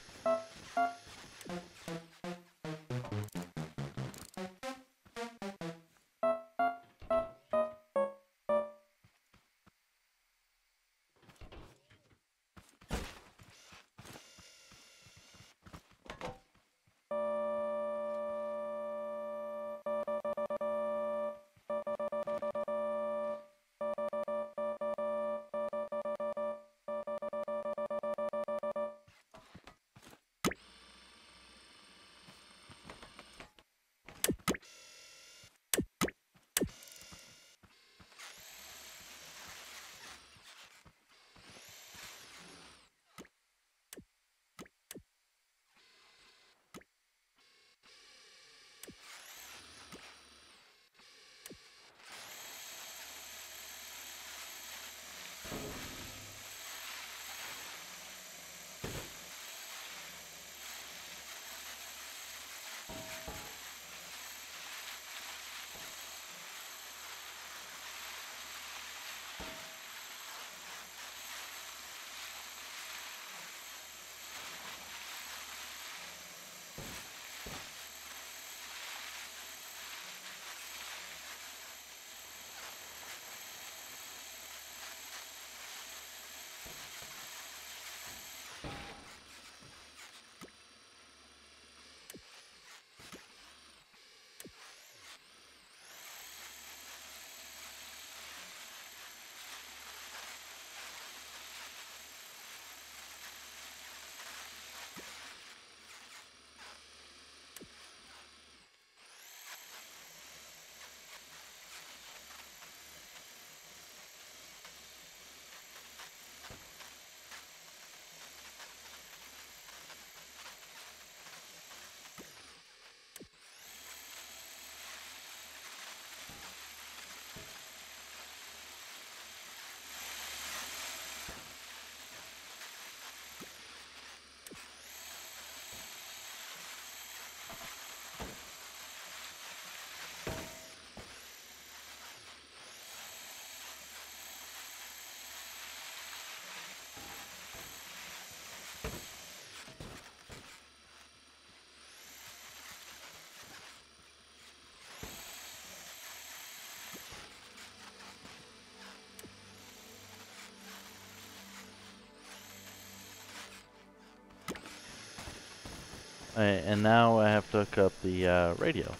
Alright, and now I have to hook up the radio.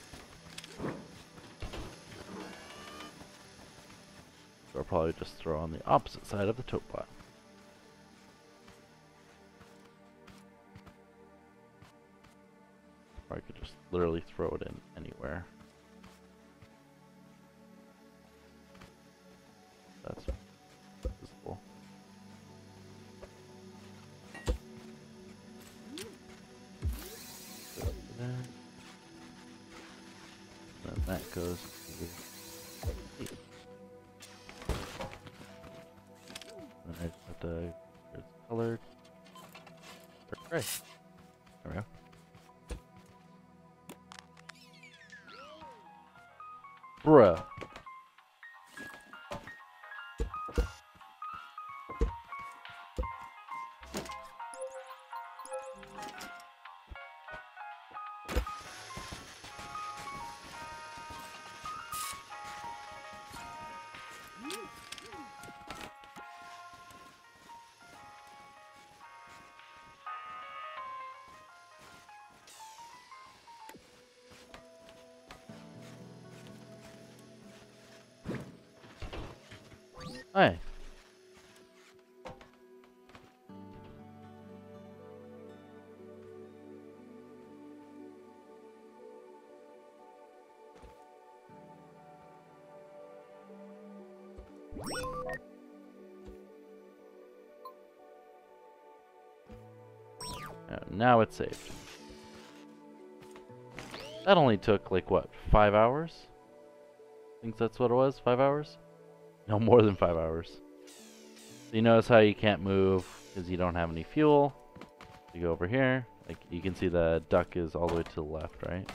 So I'll probably just throw on the opposite side of the tote pot. Or I could just literally throw it in anywhere. That's visible. Then that goes to the seat. Then I just have to, it's colored. Gray. There we go. Bruh. Hi. Now it's saved. That only took like what, 5 hours? I think that's what it was, 5 hours? No, more than 5 hours. So you notice how you can't move because you don't have any fuel. You go over here, like you can see the duck is all the way to the left, right?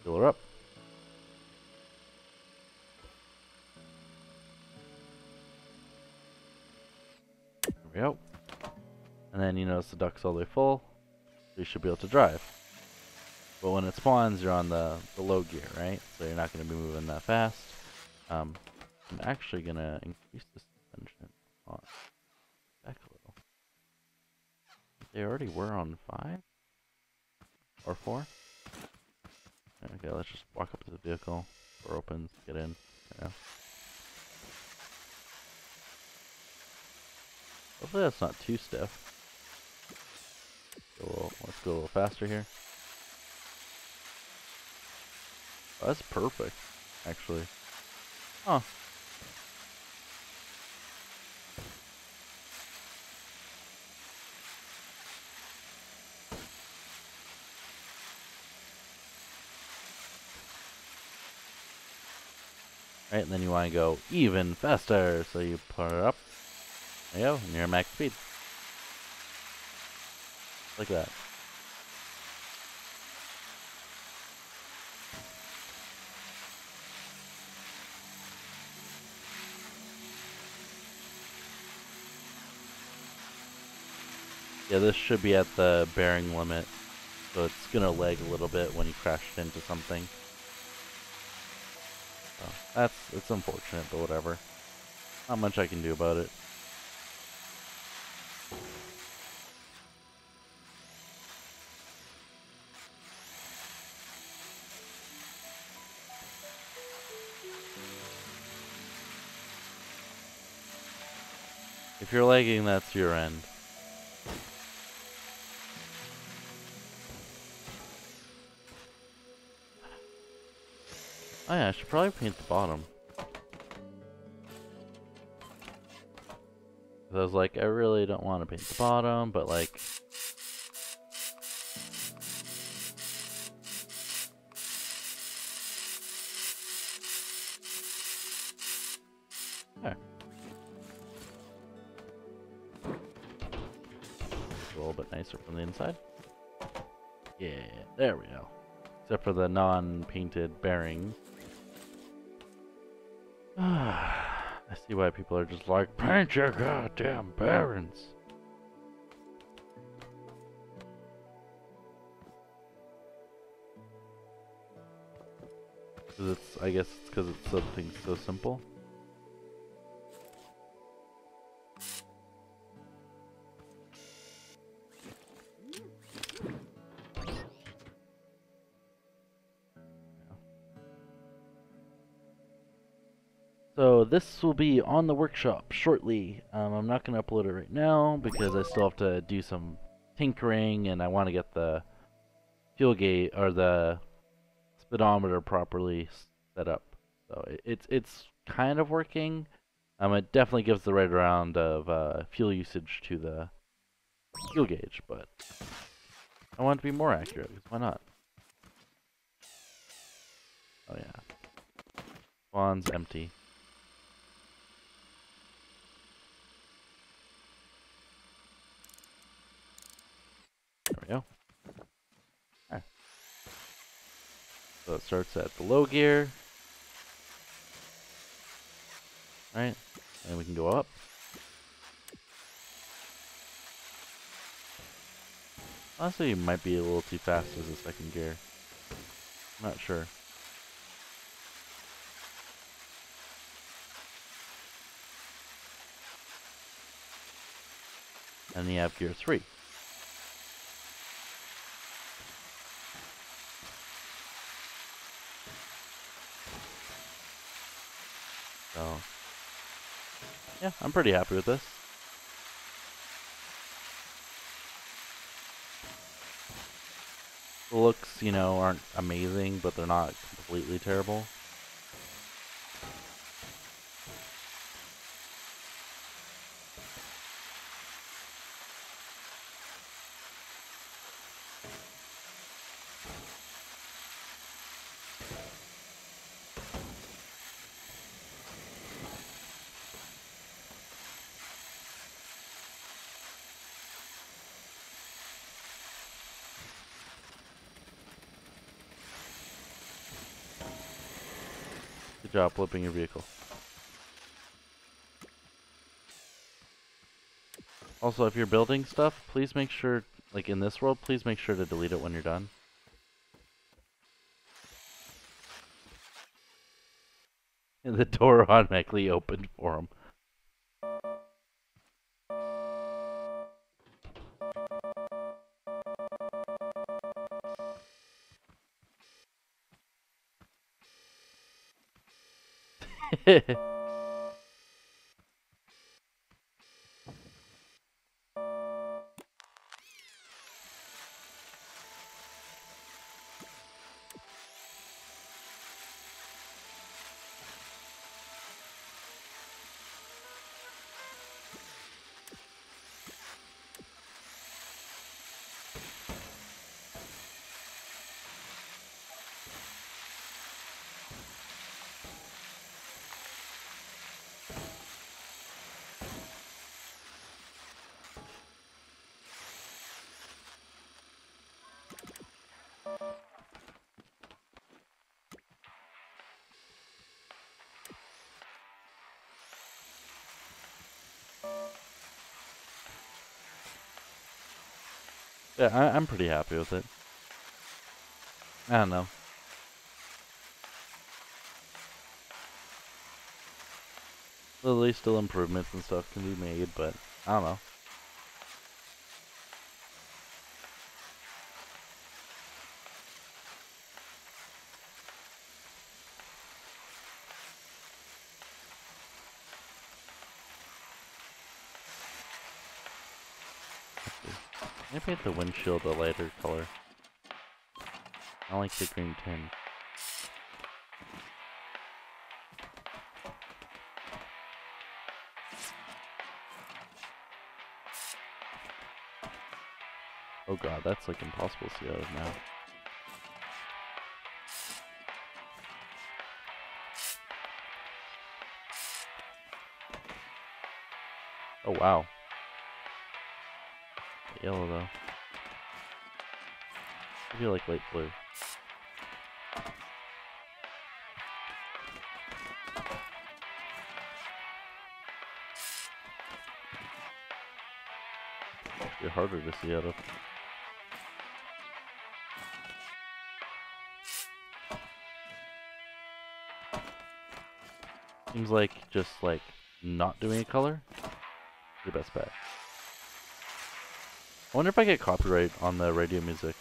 Fill her up. There we go. And then you notice the duck's all the way full. So you should be able to drive. But when it spawns, you're on the low gear, right? So you're not going to be moving that fast. I'm actually going to increase the suspension on back a little. They already were on 5? Or 4? Okay, let's just walk up to the vehicle. Door opens, get in. There we go. Hopefully that's not too stiff. Let's go a little faster here. Oh, that's perfect, actually. Huh. Right, and then you want to go even faster, so you put it up. There you go, and you're at max speed. Like that. Yeah, this should be at the bearing limit, so it's gonna lag a little bit when you crash into something. So it's unfortunate, but whatever. Not much I can do about it. If you're lagging, that's your end. Oh yeah, I should probably paint the bottom. I was like, I really don't want to paint the bottom, but like... There. A little bit nicer from the inside. Yeah, there we go. Except for the non-painted bearings. I see why people are just like, paint your goddamn bearings. I guess it's because it's something so simple. So this will be on the workshop shortly. I'm not going to upload it right now because I still have to do some tinkering and I want to get the fuel gauge or the speedometer properly set up. So it's kind of working. It definitely gives the right amount of fuel usage to the fuel gauge, but I want it to be more accurate, because why not? Oh yeah. Spawn's empty. There we go. Alright. So it starts at the low gear. Right? And we can go up. Honestly, it might be a little too fast as a second gear. I'm not sure. And then you have gear 3. So, yeah, I'm pretty happy with this. The looks, you know, aren't amazing, but they're not completely terrible. Good job flipping your vehicle. Also, if you're building stuff, please make sure, like in this world, please make sure to delete it when you're done. And the door automatically opened for him. Yeah, I'm pretty happy with it. I don't know. Literally, still improvements and stuff can be made, but I don't know. Maybe paint the windshield a lighter color. I like the green tin. Oh god, that's like impossible to see out of now. Oh wow. Yellow though. I feel like light blue. Be harder to see out of. Seems like just like not doing a color, your best bet. I wonder if I get copyright on the radio music.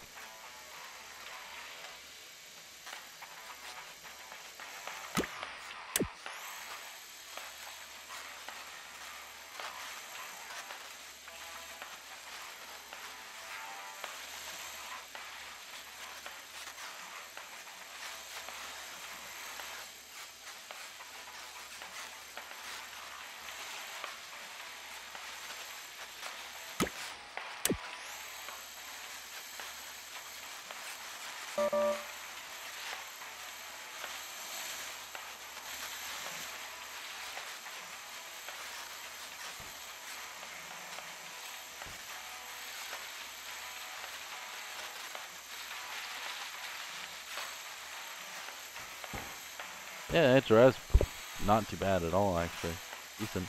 Yeah, it drives not too bad at all, actually. Decent.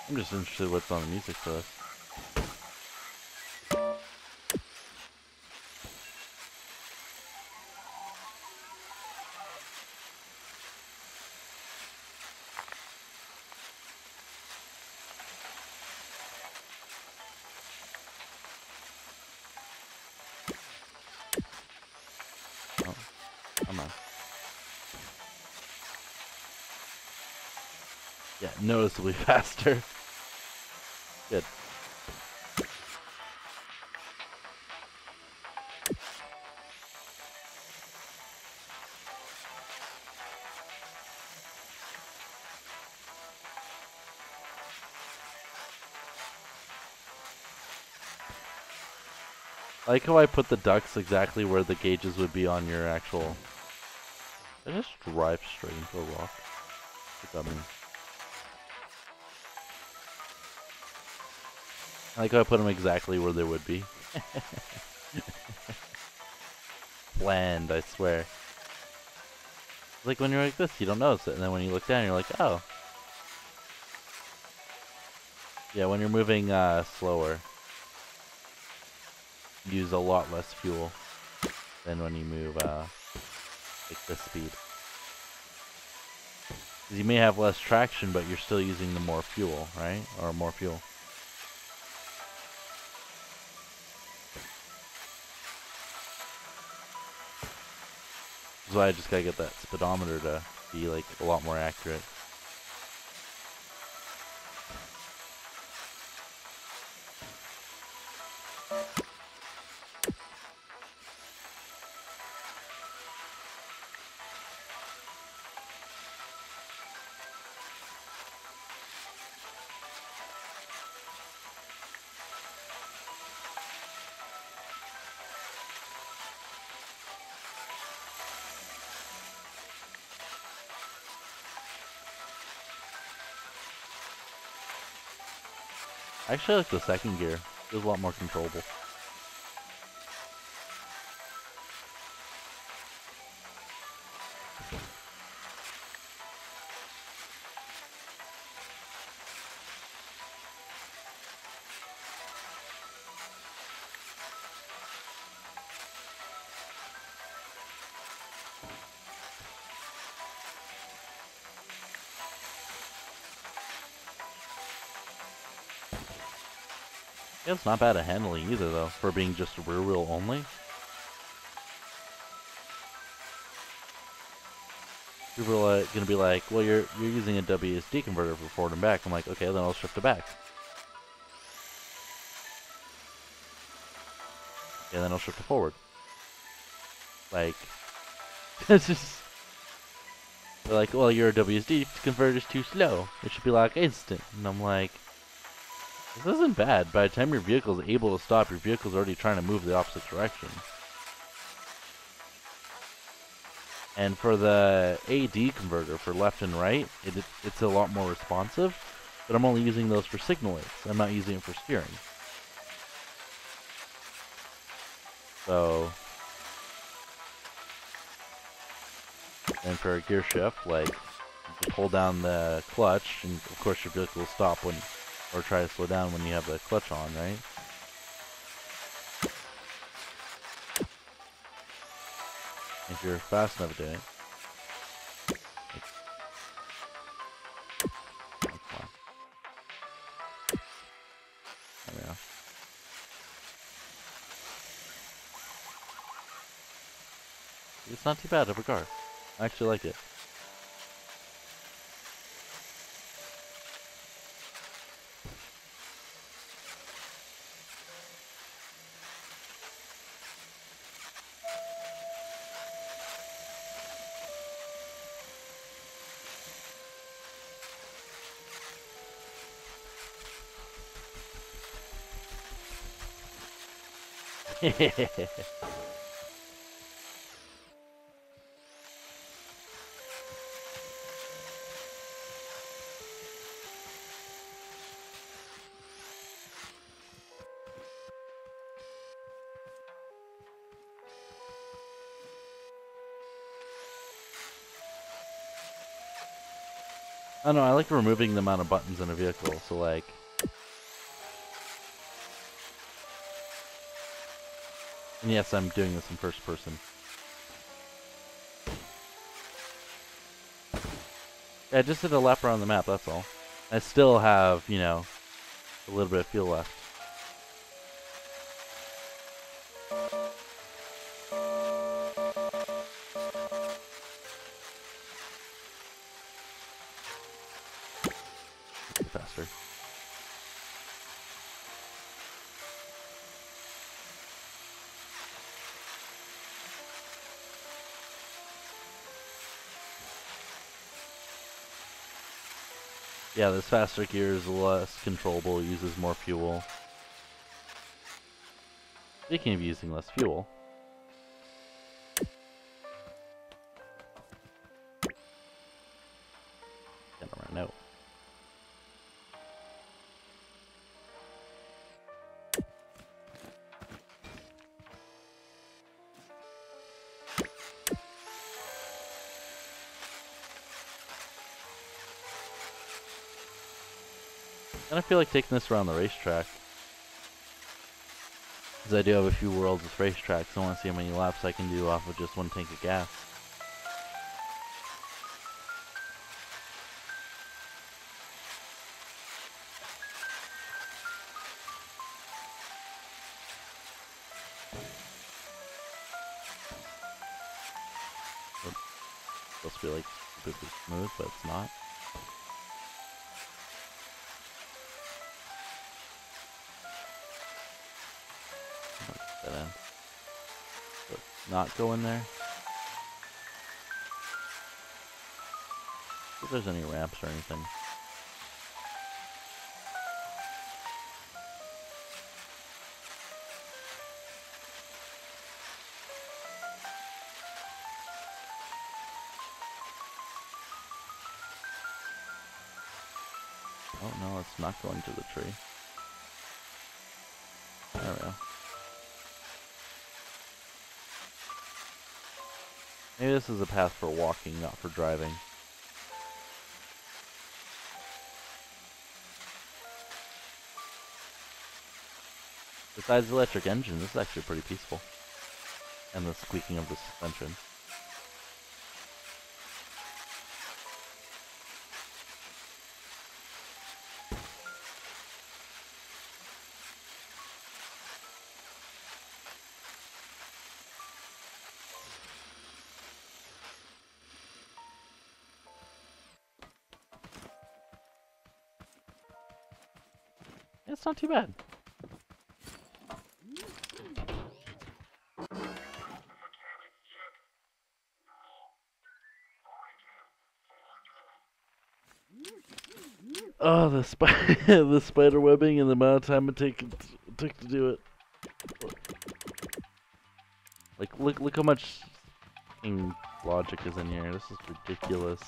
I'm just interested in what's on the music for this. Oh, come on. Yeah, noticeably faster. Good. I like how I put the ducts exactly where the gauges would be on your actual... I just drive straight into a rock. What that mean? I like how I put them exactly where they would be. Bland, I swear. Like when you're like this, you don't notice it, and then when you look down, you're like, oh. Yeah, when you're moving slower, you use a lot less fuel than when you move like this speed. Because you may have less traction, but you're still using the more fuel, right? Or more fuel. That's why I just gotta get that speedometer to be like a lot more accurate. I actually like the second gear. It feels a lot more controllable. Yeah, it's not bad at handling either, though, for being just rear wheel only. People are gonna be like, well, you're using a WSD converter for forward and back. I'm like, okay, then I'll shift it back. And then I'll shift it forward. Like, it's just... They're like, well, your WSD converter is too slow. It should be like instant. And I'm like, this isn't bad. By the time your vehicle is able to stop, your vehicle's already trying to move the opposite direction. And for the AD converter, for left and right, it's a lot more responsive. But I'm only using those for signal aids. I'm not using it for steering. So... And for a gear shift, like, you hold down the clutch, and of course your vehicle will stop when, or try to slow down when you have the clutch on, right? If you're fast enough doing it. Come on. There we go. It's not too bad of a car. I actually like it. I don't know, I like removing the amount of buttons in a vehicle, so like... And yes, I'm doing this in first person. Yeah, I just did a lap around the map, that's all. I still have, you know, a little bit of fuel left. Faster. Yeah, this faster gear is less controllable, uses more fuel. Speaking of using less fuel. Gonna run out. And I feel like taking this around the racetrack. Because I do have a few worlds with racetracks. I want to see how many laps I can do off of just one tank of gas. It's supposed to be like super smooth, but it's not. That in. But not go in there. If there's any ramps or anything. Oh no, it's not going to the tree. There we go. Maybe this is a path for walking, not for driving. Besides the electric engine, this is actually pretty peaceful. And the squeaking of the suspension. It's not too bad. Oh, the the spider webbing and the amount of time it took to do it. Like, look how much logic is in here. This is ridiculous.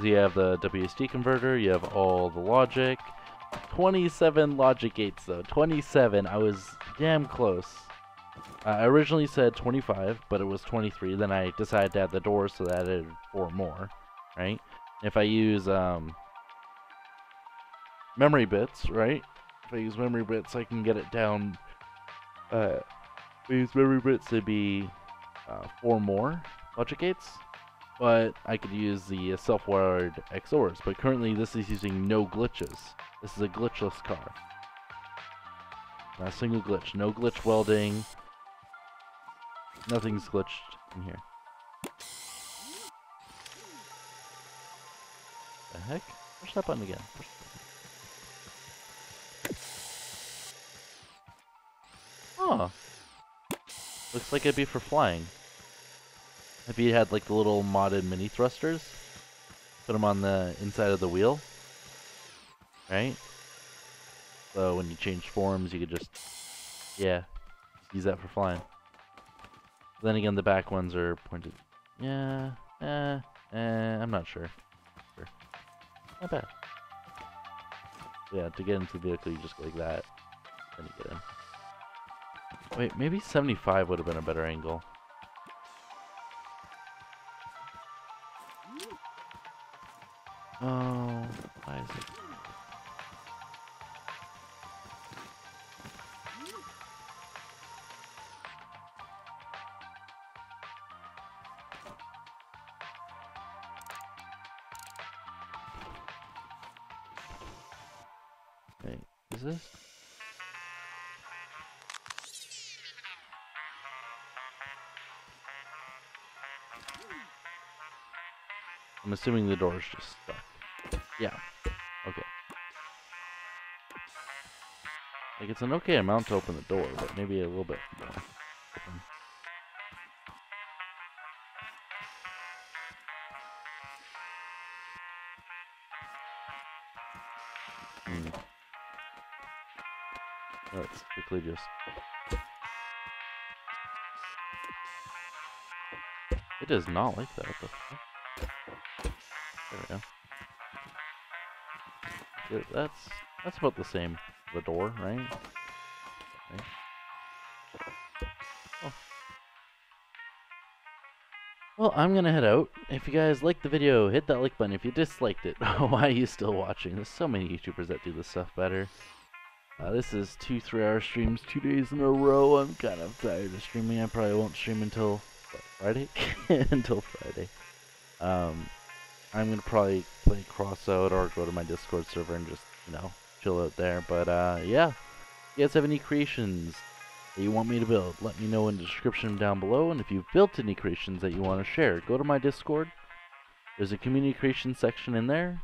You have the WSD converter, you have all the logic. 27 logic gates though, 27, I was damn close. I originally said 25, but it was 23, then I decided to add the doors, so that added 4 more, right? If I use memory bits, right? If I use memory bits, I can get it down, if I use memory bits, it'd be 4 more logic gates. But I could use the self-wired XORs, but currently this is using no glitches. This is a glitchless car. Not a single glitch, no glitch welding, Nothing's glitched in here. The heck? Push that button again. Push oh. Looks like it'd be for flying. If you had like the little modded mini thrusters, put them on the inside of the wheel, right? So when you change forms, you could just, yeah, use that for flying. Then again, the back ones are pointed. Yeah, I'm not sure. Not bad. Yeah, to get into the vehicle, you just go like that, then you get in. Wait, maybe 75 would have been a better angle. Oh, why is it? Wait, is this? I'm assuming the door's just stuck. Yeah. Okay. Like, it's an okay amount to open the door, but maybe a little bit more open. Let's quickly just... It does not like that. What the fuck? There we go. That's about the same. The door, right? Okay. Oh. Well, I'm gonna head out. If you guys liked the video, hit that like button. If you disliked it, why are you still watching? There's so many YouTubers that do this stuff better. This is 2 3-hour streams, 2 days in a row. I'm kind of tired of streaming. I probably won't stream until what, Friday? Until Friday. I'm gonna probably play Crossout or go to my Discord server and just, you know, chill out there. But yeah, if you guys have any creations that you want me to build, let me know in the description down below. And if you've built any creations that you want to share, go to my Discord. There's a community creation section in there.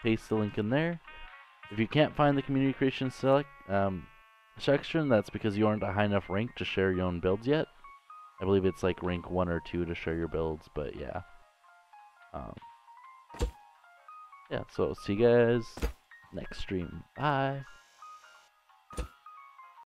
Paste the link in there. If you can't find the community creation section, that's because you aren't a high enough rank to share your own builds yet. I believe it's like rank 1 or 2 to share your builds, but yeah. Yeah, so see you guys next stream. Bye.